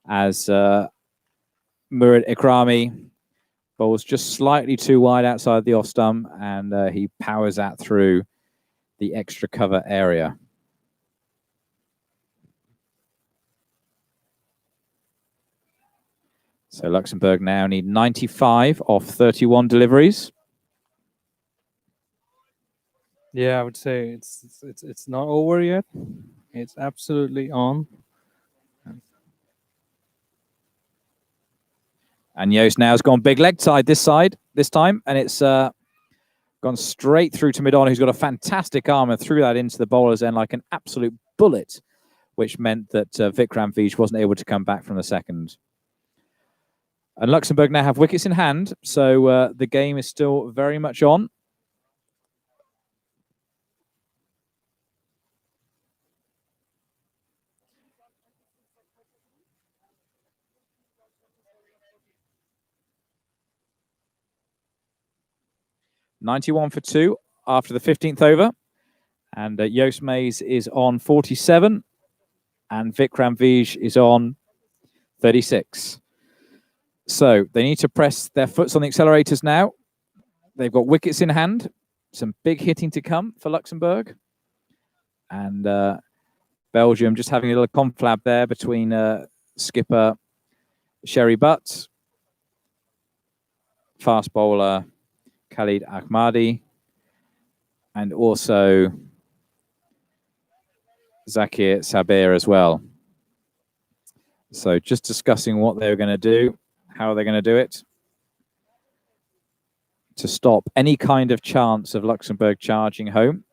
B: as Murad Ekrami bowls just slightly too wide outside the off stump, and he powers that through the extra cover area. So Luxembourg now need 95 off 31 deliveries.
C: Yeah, I would say it's not over yet. It's absolutely on.
B: And Joost now has gone big leg side this time, and it's gone straight through to mid-on, who's got a fantastic arm, and threw that into the bowler's end like an absolute bullet, which meant that Vikram Vij wasn't able to come back from the second. And Luxembourg now have wickets in hand, so the game is still very much on. .91 for 2 after the 15th over. And Joost Mees is on 47. And Vikram Vij is on 36. So they need to press their foots on the accelerators now. They've got wickets in hand. Some big hitting to come for Luxembourg. And Belgium just having a little conflab there between skipper Sherry Butt, fast bowler Khalid Ahmadi, and also Zakir Sabir as well. So just discussing what they're going to do, how they're going to do it to stop any kind of chance of Luxembourg charging home.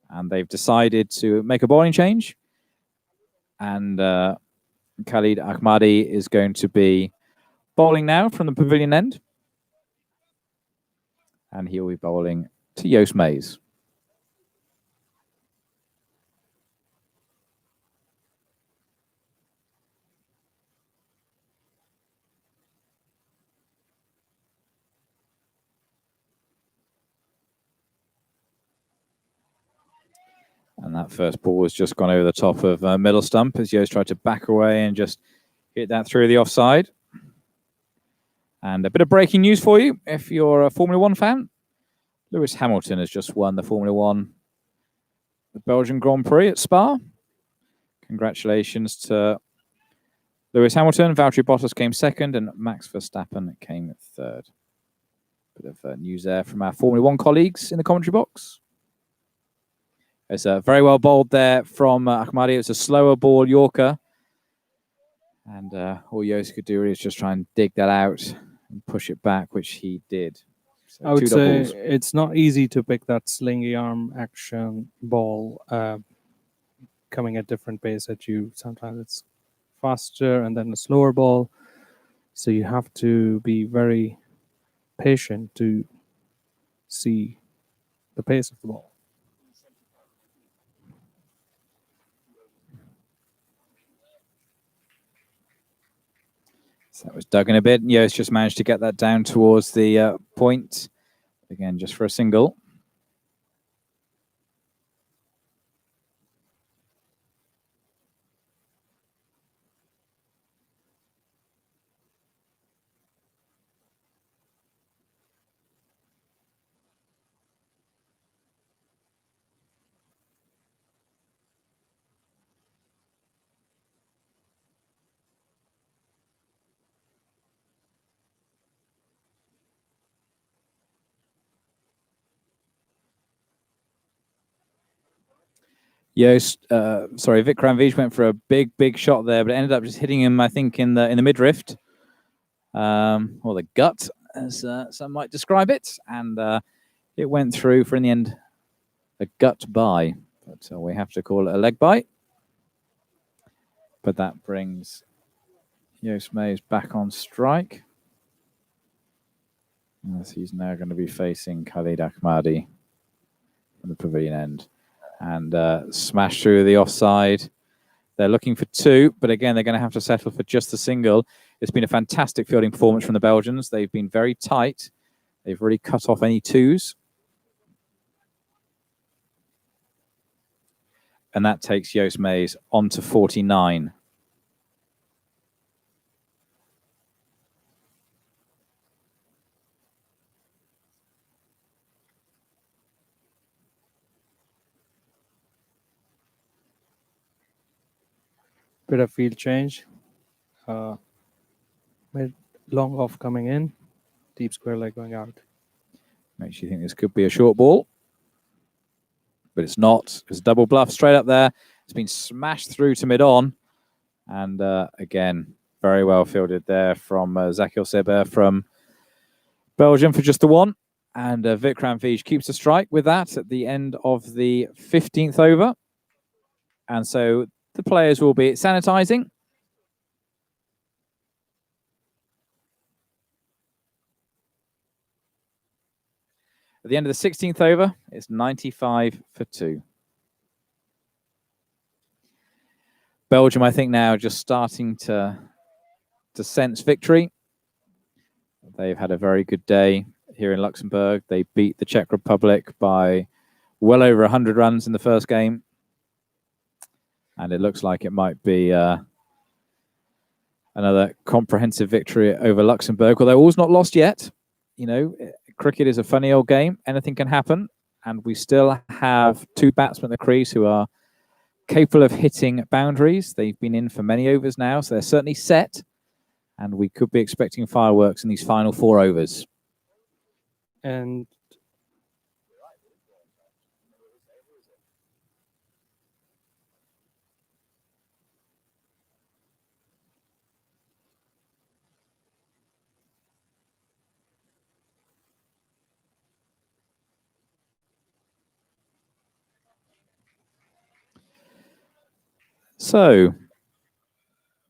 B: And they've decided to make a bowling change. And Khalid Ahmadi is going to be bowling now from the pavilion end. And he'll be bowling to Joost Mees. And that first ball has just gone over the top of middle stump as Joost tried to back away and just hit that through the offside. And a bit of breaking news for you if you're a Formula One fan. Lewis Hamilton has just won the Formula One the Belgian Grand Prix at Spa. Congratulations to Lewis Hamilton. Valtteri Bottas came second and Max Verstappen came third. Bit of news there from our Formula One colleagues in the commentary box. It's very well bowled there from Ahmadi. It was a slower ball Yorker. And all Joost could do really is just try and dig that out and push it back, which he did. So
C: I would
B: two
C: say
B: doubles.
C: it's not easy to pick that slingy arm action ball coming at different pace at you. Sometimes it's faster and then a slower ball. So you have to be very patient to see the pace of the ball.
B: So that was dug in a bit. Joost just managed to get that down towards the point. Again, just for a single. Vikram Vij went for a big shot there, but it ended up just hitting him, I think, in the midriff, or the gut, as some might describe it, and it went through for, in the end, a gut bye, but we have to call it a leg bye. But that brings Joost Meijs back on strike, as he's now going to be facing Khalid Ahmadi from the pavilion end. And smash through the offside. They're looking for two, but again, they're going to have to settle for just the single. It's been a fantastic fielding performance from the Belgians. They've been very tight. They've really cut off any twos. And that takes Joost Meijs on to 49.
C: Bit of field change. Mid long off coming in, deep square leg going out.
B: Makes you think this could be a short ball, but it's not. It's a double bluff straight up there. It's been smashed through to mid-on. And again, very well fielded there from Zakil Seber from Belgium for just the one. And Vikram Vij keeps the strike with that at the end of the 15th over. And so the players will be sanitizing. At the end of the 16th over, it's 95 for 2. Belgium, I think, now just starting to sense victory. They've had a very good day here in Luxembourg. They beat the Czech Republic by well over 100 runs in the first game. And it looks like it might be another comprehensive victory over Luxembourg. Although all's not lost yet. You know, cricket is a funny old game. Anything can happen. And we still have two batsmen at the crease who are capable of hitting boundaries. They've been in for many overs now, so they're certainly set. And we could be expecting fireworks in these final 4 overs.
C: And
B: So,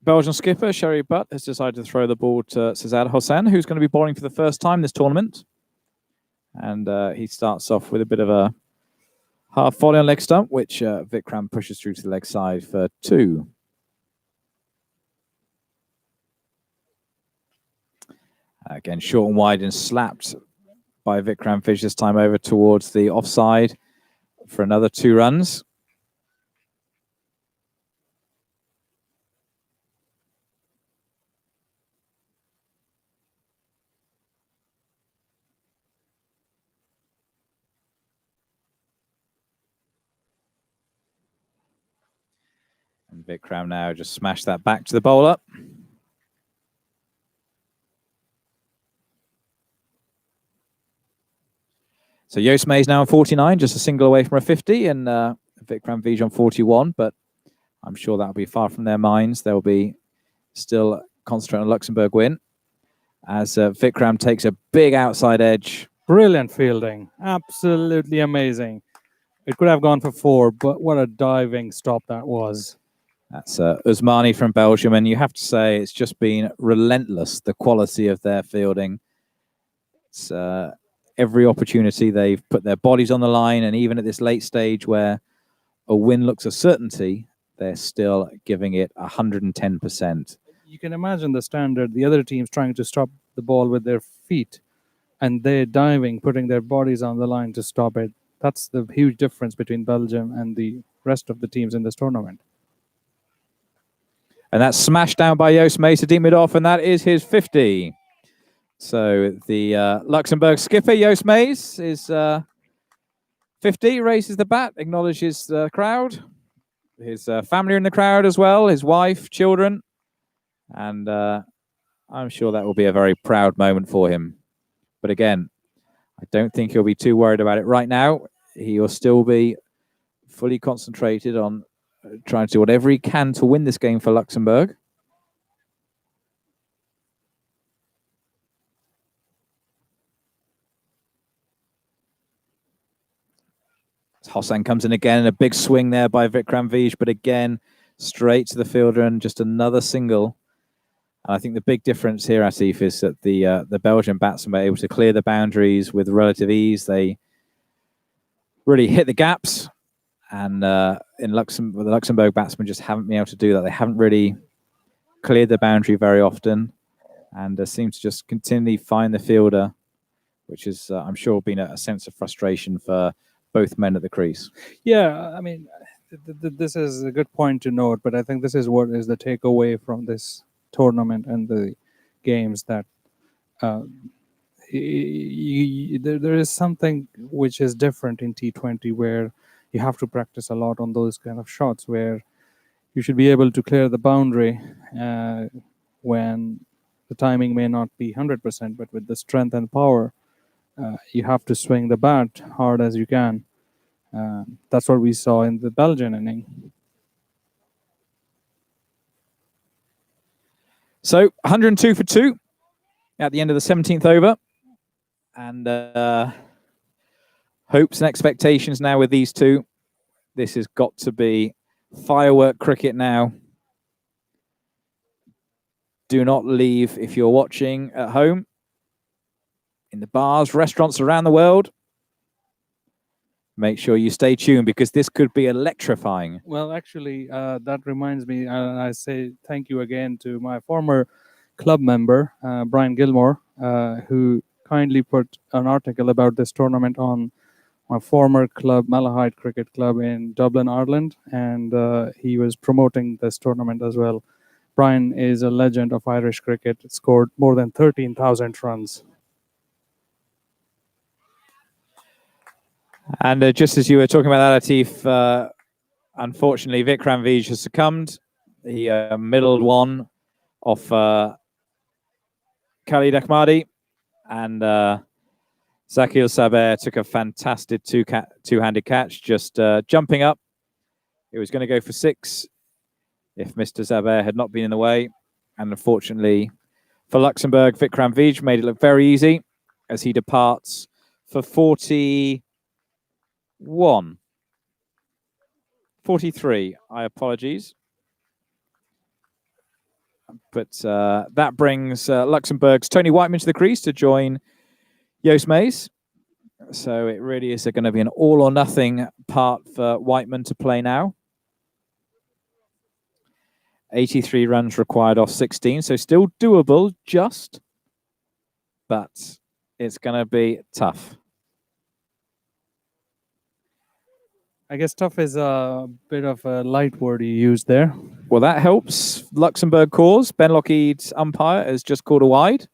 B: Belgian skipper Sherry Butt has decided to throw the ball to Cezad Hossein, who's going to be bowling for the first time this tournament. And he starts off with a bit of a half volley on leg stump, which Vikram pushes through to the leg side for 2. Again, short and wide and slapped by Vikram Vij this time over towards the offside for another 2 runs. Vikram now just smashed that back to the bowler. So Joost Mees now on 49, just a single away from a 50, and Vikram Vij on 41, but I'm sure that'll be far from their minds. They'll be still concentrating on a Luxembourg win as Vikram takes a big outside edge.
C: Brilliant fielding. Absolutely amazing. It could have gone for 4, but what a diving stop that was.
B: That's Usmani from Belgium, and you have to say it's just been relentless, the quality of their fielding. It's every opportunity they've put their bodies on the line, and even at this late stage where a win looks a certainty, they're still giving it 110%.
C: You can imagine the standard, the other teams trying to stop the ball with their feet, and they're diving, putting their bodies on the line to stop it. That's the huge difference between Belgium and the rest of the teams in this tournament.
B: And that's smashed down by Joost Mees to deep mid-off, and that is his 50. So the Luxembourg skipper, Joost Mees, is 50, raises the bat, acknowledges the crowd. His family are in the crowd as well, his wife, children. And I'm sure that will be a very proud moment for him. But again, I don't think he'll be too worried about it right now. He will still be fully concentrated on trying to do whatever he can to win this game for Luxembourg. Hossain comes in again, and a big swing there by Vikram Vij, but again, straight to the fielder and just another single. And I think the big difference here, Asif, is that the Belgian batsmen were able to clear the boundaries with relative ease. They really hit the gaps, and the Luxembourg batsmen just haven't been able to do that. They haven't really cleared the boundary very often, and seem to just continually find the fielder, which is, I'm sure, been a sense of frustration for both men at the crease.
C: Yeah, I mean, this is a good point to note, but I think this is what is the takeaway from this tournament and the games, that there is something which is different in T20, where you have to practice a lot on those kind of shots, where you should be able to clear the boundary when the timing may not be 100%, but with the strength and power, you have to swing the bat hard as you can. That's what we saw in the Belgian inning.
B: So 102 for 2 at the end of the 17th over. And hopes and expectations now with these two. This has got to be firework cricket now. Do not leave if you're watching at home, in the bars, restaurants around the world. Make sure you stay tuned, because this could be electrifying.
C: Well, actually, that reminds me, and I say thank you again to my former club member, Brian Gilmore, who kindly put an article about this tournament on my former club, Malahide Cricket Club in Dublin, Ireland, and he was promoting this tournament as well. Brian is a legend of Irish cricket, scored more than 13,000 runs.
B: And just as you were talking about that, Atif, unfortunately, Vikram Vij has succumbed. He middled one off Khalid Ahmadi, and Zakir Saber took a fantastic two-handed catch, just jumping up. It was going to go for 6 if Mr. Saber had not been in the way. And unfortunately for Luxembourg, Vikram Vij made it look very easy as he departs for 43. I apologies. But that brings Luxembourg's Tony Whiteman to the crease to join Joost Mees. So it really is going to be an all or nothing part for Whiteman to play now. 83 runs required off 16, so still doable, but it's going to be tough.
C: I guess tough is a bit of a light word you used there.
B: Well, that helps Luxembourg cause. Ben Lockheed's umpire has just called a wide.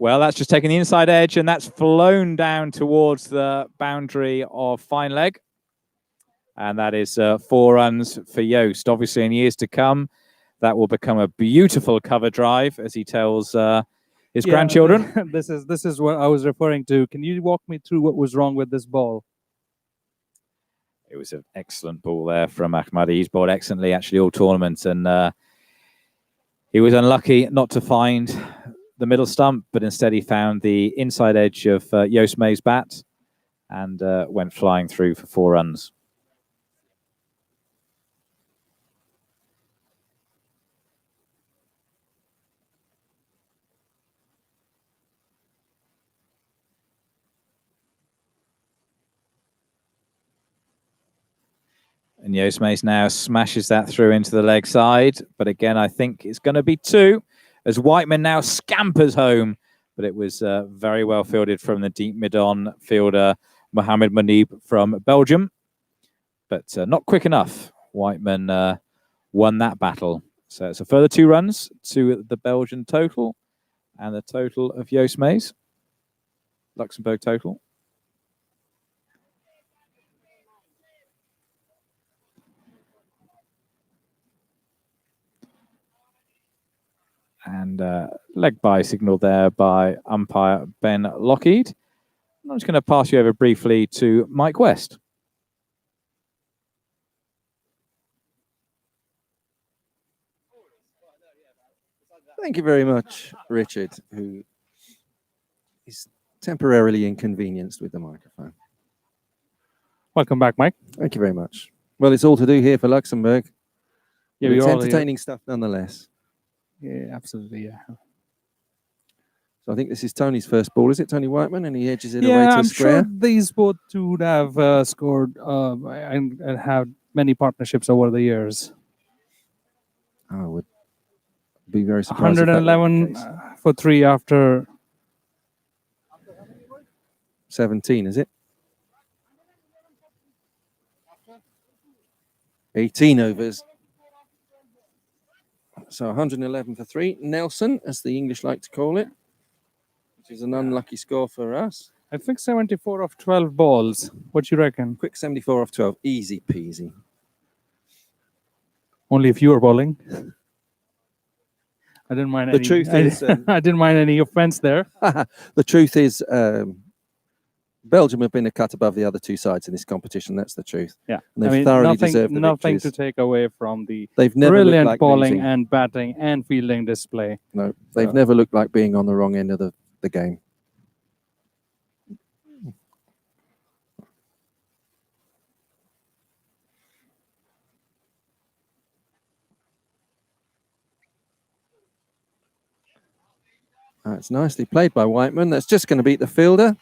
B: Well, that's just taken the inside edge, and that's flown down towards the boundary of fine leg. And that is 4 runs for Joost. Obviously, in years to come, that will become a beautiful cover drive, as he tells his grandchildren.
C: This is what I was referring to. Can you walk me through what was wrong with this ball?
B: It was an excellent ball there from Ahmadi. He's bowled excellently, actually, all tournaments. And he was unlucky not to find the middle stump, but instead he found the inside edge of Joost May's bat and went flying through for 4 runs. And Joost Mays now smashes that through into the leg side. But again, I think it's going to be 2 as Whiteman now scampers home. But it was very well fielded from the deep mid-on fielder, Mohamed Munib from Belgium. But not quick enough. Whiteman won that battle. So it's a further 2 runs to the Belgian total and the total of Joost Mays. Luxembourg total. And leg bye signal there by umpire Ben Lockheed. I'm just going to pass you over briefly to Mike West.
D: Thank you very much, Richard, who is temporarily inconvenienced with the microphone.
C: Welcome back, Mike.
D: Thank you very much. Well, it's all to do here for Luxembourg.
C: Yeah,
D: But it's entertaining stuff nonetheless.
C: Yeah, absolutely. Yeah.
D: So I think this is Tony's first ball. Is it Tony Whiteman? And he edges it away
C: Yeah,
D: to a
C: I'm
D: square.
C: sure these both two would have scored and had many partnerships over the years.
D: I would be very surprised.
C: 111 for 3 after
D: 17, is it? 18 overs. So 111 for 3. Nelson, as the English like to call it, which is an unlucky score for us.
C: I think 74 of 12 balls. What do you reckon?
D: Quick 74 off 12. Easy peasy.
C: Only if you were bowling. I didn't mind
D: The truth is...
C: I didn't mind any offense there.
D: The truth is... Belgium have been a cut above the other 2 sides in this competition. That's the truth.
C: Yeah,
D: And they've thoroughly deserved the
C: nothing
D: victories.
C: to take away from the
D: They've never
C: brilliant
D: looked like
C: bowling
D: losing.
C: and batting and fielding display.
D: No, they've never looked like being on the wrong end of the game. That's nicely played by Whiteman. That's just going to beat the fielder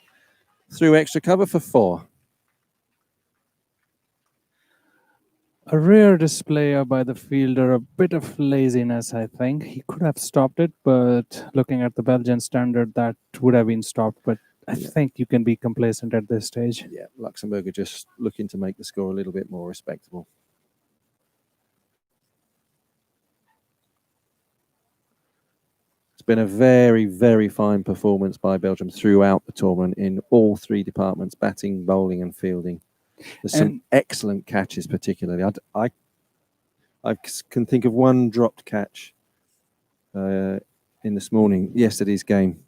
D: through extra cover for 4.
C: A rare display by the fielder, a bit of laziness, I think. He could have stopped it, but looking at the Belgian standard, that would have been stopped. But I think you can be complacent at this stage.
D: Yeah, Luxembourg are just looking to make the score a little bit more respectable. It's been a very, very fine performance by Belgium throughout the tournament in all 3 departments, batting, bowling and fielding. There's some excellent catches, particularly. I can think of one dropped catch in yesterday's game.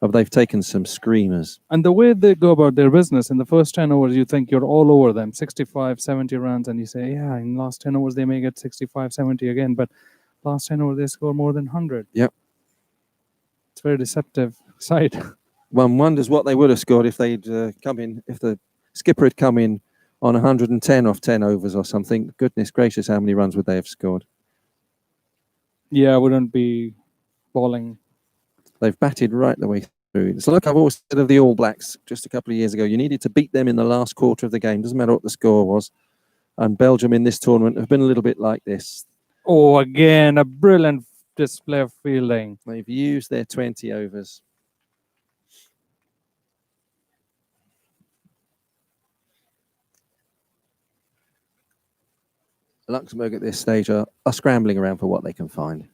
D: They've taken some screamers.
C: And the way they go about their business, in the first 10 overs, you think you're all over them, 65, 70 runs, and you say, yeah, in last 10 overs, they may get 65, 70 again, but last 10 overs, they score more than 100.
D: Yep.
C: It's a very deceptive side.
D: One wonders what they would have scored if they'd come in, if the skipper had come in on 110 off 10 overs or something. Goodness gracious, how many runs would they have scored?
C: Yeah, I wouldn't be bowling.
D: They've batted right the way through. It's like I've always said of the All Blacks just a couple of years ago. You needed to beat them in the last quarter of the game. Doesn't matter what the score was. And Belgium in this tournament have been a little bit like this.
C: Oh, again, a brilliant display of fielding.
D: They've used their 20 overs. Luxembourg at this stage are scrambling around for what they can find.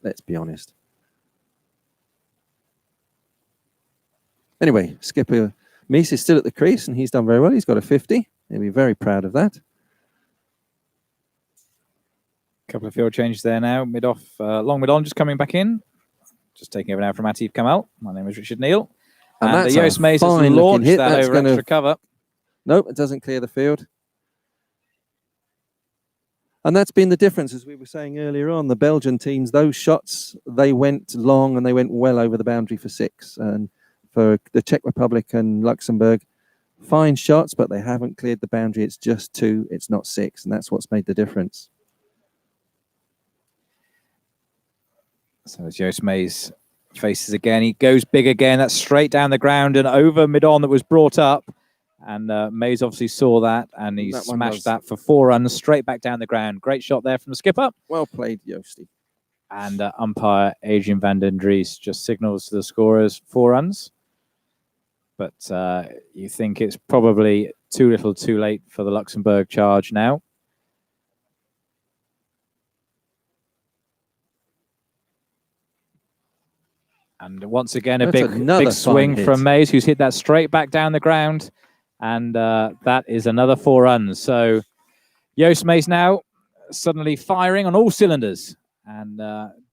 D: Let's be honest. Anyway, skipper Meese is still at the crease, and he's done very well. He's got a 50. He'll be very proud of that.
B: Couple of field changes there now. Mid off, long mid on, just coming back in. Just taking over now from Atif Kamal. My name is Richard Neal. And
D: that's
B: Joost
D: a
B: Mees has
D: fine-looking
B: launched
D: hit.
B: that
D: That's
B: over
D: gonna-
B: extra cover.
D: Nope, it doesn't clear the field. And that's been the difference, as we were saying earlier on. The Belgian teams, those shots, they went long and they went well over the boundary for 6. And for the Czech Republic and Luxembourg, fine shots, but they haven't cleared the boundary. It's just 2, it's not 6. And that's what's made the difference.
B: So as Joost Mees faces again, he goes big again. That's straight down the ground and over mid-on that was brought up. And Mees obviously saw that, and he smashed that for 4 runs straight back down the ground. Great shot there from the skipper.
D: Well played, Joostie.
B: And umpire Adrian van den Dries just signals to the scorers 4 runs. But you think it's probably too little too late for the Luxembourg charge now. And once again, a big swing from Mees, who's hit that straight back down the ground. And that is another 4 runs. So Joost Mees now suddenly firing on all cylinders and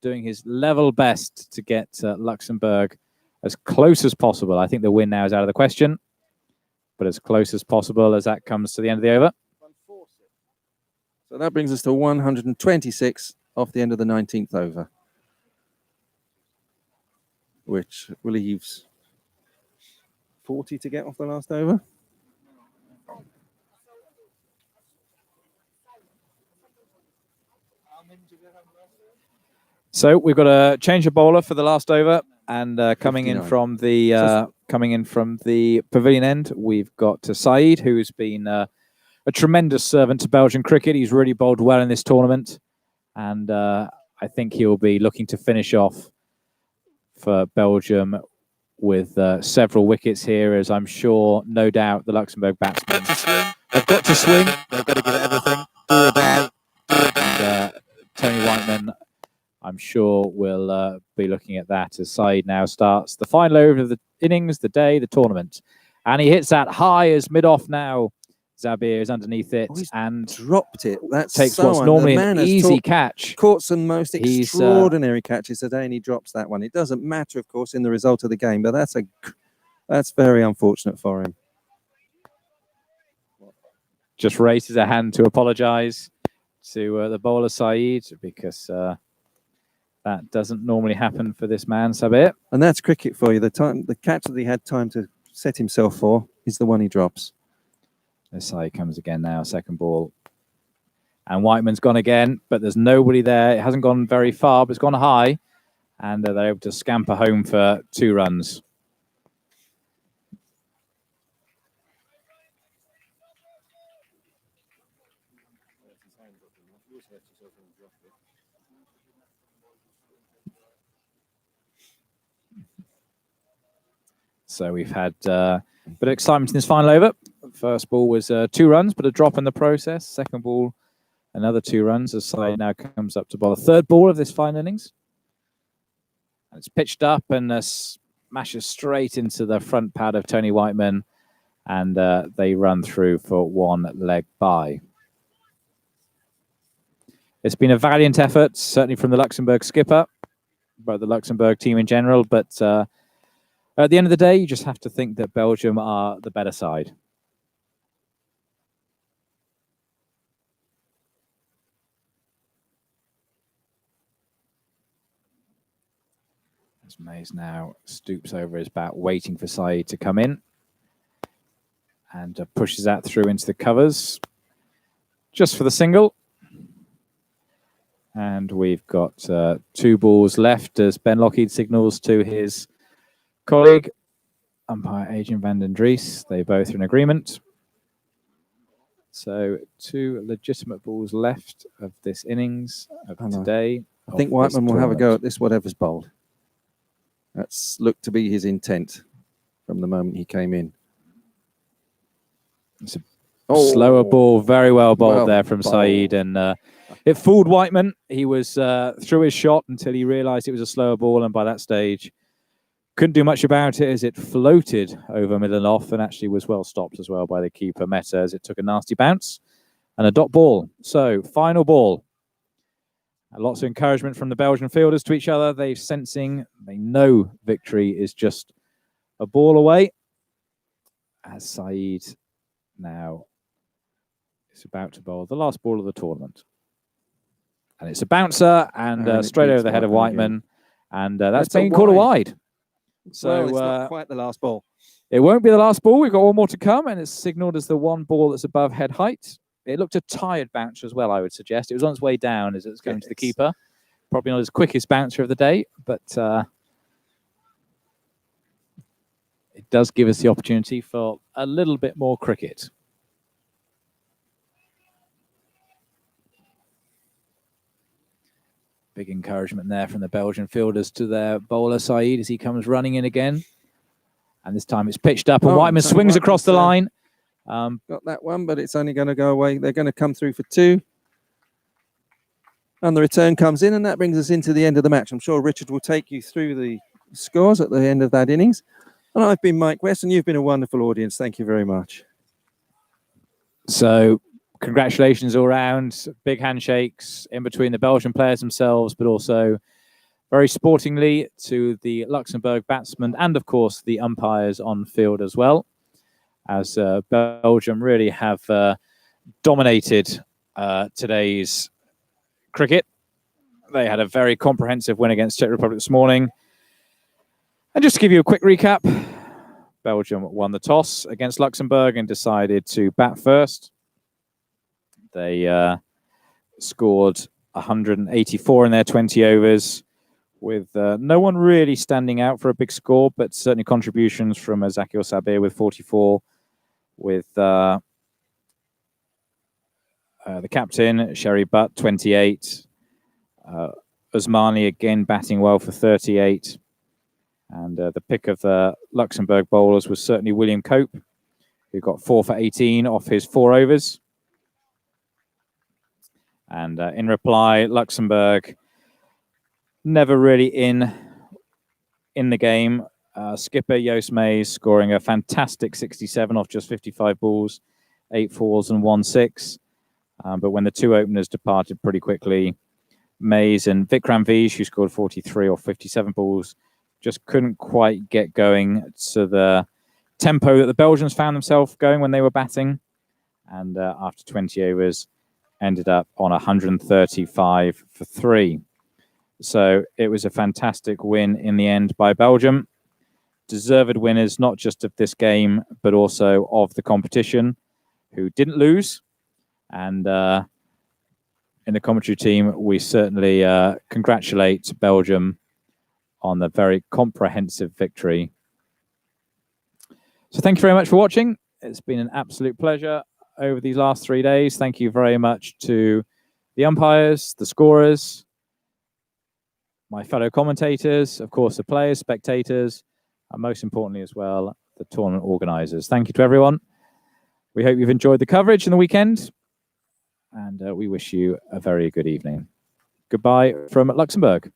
B: doing his level best to get Luxembourg as close as possible. I think the win now is out of the question, but as close as possible as that comes to the end of the over.
D: So that brings us to 126 off the end of the 19th over, which leaves 40 to get off the last over.
B: So we've got a change of bowler for the last over, and coming in from the pavilion end, we've got Saeed, who's been a tremendous servant to Belgian cricket. He's really bowled well in this tournament, and I think he'll be looking to finish off for Belgium with several wickets here, as I'm sure, no doubt, the Luxembourg batsmen have got to swing. They've got to give it everything. Do or die. And Tony Whiteman, I'm sure, will be looking at that as Saeed now starts the final over of the innings, the day, the tournament. And he hits that high as mid-off now. Zabir is underneath it and
D: dropped it. That
B: takes what's normally an easy catch.
D: Caught some most extraordinary catches today, and he drops that one. It doesn't matter, of course, in the result of the game, but that's very unfortunate for him.
B: Just raises a hand to apologise to the bowler Saeed, because that doesn't normally happen for this man, Sabir.
D: And that's cricket for you. The catch that he had time to set himself for is the one he drops.
B: This side comes again now, second ball. And Whiteman's gone again, but there's nobody there. It hasn't gone very far, but it's gone high. And they're able to scamper home for 2 runs. So we've had a bit of excitement in this final over. First ball was 2 runs, but a drop in the process. Second ball, another 2 runs. As Saeed now comes up to bowl a third ball of this final innings. And it's pitched up and smashes straight into the front pad of Tony Whiteman. And they run through for 1 leg by. It's been a valiant effort, certainly from the Luxembourg skipper, but the Luxembourg team in general. But at the end of the day, you just have to think that Belgium are the better side. As Mees now stoops over his bat, waiting for Saeed to come in. And pushes that through into the covers. Just for the single. And we've got 2 balls left as Ben Lockheed signals to his colleague, umpire Adrian van den Dries. They both are in agreement. So 2 legitimate balls left of this innings of today.
D: I think Whiteman will have a go at this, whatever's bowled. That's looked to be his intent from the moment he came in.
B: It's a slower ball, very well bowled there from Saeed, and it fooled Whiteman. He was through his shot until he realised it was a slower ball, and by that stage couldn't do much about it as it floated over middle and off and actually was well stopped as well by the keeper Meta as it took a nasty bounce and a dot ball. So final ball. Lots of encouragement from the Belgian fielders to each other. They know victory is just a ball away. As Saeed now is about to bowl the last ball of the tournament. And it's a bouncer and straight over the head of Whiteman. And that's being called a wide. So
D: it's not quite the last ball.
B: It won't be the last ball. We've got one more to come, and it's signalled as the one ball that's above head height. It looked a tired bouncer as well, I would suggest. It was on its way down as it was going to the keeper. Probably not his quickest bouncer of the day, but it does give us the opportunity for a little bit more cricket. Big encouragement there from the Belgian fielders to their bowler, Saeed, as he comes running in again. And this time it's pitched up, and Whiteman swings across the line.
D: Got that one, but it's only going to go away. They're going to come through for 2. And the return comes in, and that brings us into the end of the match. I'm sure Richard will take you through the scores at the end of that innings. And I've been Mike West, and you've been a wonderful audience. Thank you very much.
B: So congratulations all round. Big handshakes in between the Belgian players themselves, but also very sportingly to the Luxembourg batsmen and, of course, the umpires on field as well, as Belgium really have dominated today's cricket. They had a very comprehensive win against Czech Republic this morning. And just to give you a quick recap, Belgium won the toss against Luxembourg and decided to bat first. They scored 184 in their 20 overs, with no one really standing out for a big score, but certainly contributions from Zakir Sabir with 44, with the captain, Sherry Butt, 28. Usmani again batting well for 38. And the pick of the Luxembourg bowlers was certainly William Cope, who got 4 for 18 off his 4 overs. And in reply, Luxembourg never really in the game. Skipper Joost Mees scoring a fantastic 67 off just 55 balls, 8 fours and 1 6. But when the 2 openers departed pretty quickly, Mees and Vikram Vij, who scored 43 off 57 balls, just couldn't quite get going to the tempo that the Belgians found themselves going when they were batting. And after 20 overs, ended up on 135 for 3. So it was a fantastic win in the end by Belgium. Deserved winners, not just of this game, but also of the competition, who didn't lose. And in the commentary team, we certainly congratulate Belgium on the very comprehensive victory. So thank you very much for watching. It's been an absolute pleasure over these last 3 days. Thank you very much to the umpires, the scorers, my fellow commentators, of course, the players, spectators, and most importantly as well, the tournament organisers. Thank you to everyone. We hope you've enjoyed the coverage in the weekend, and we wish you a very good evening. Goodbye from Luxembourg.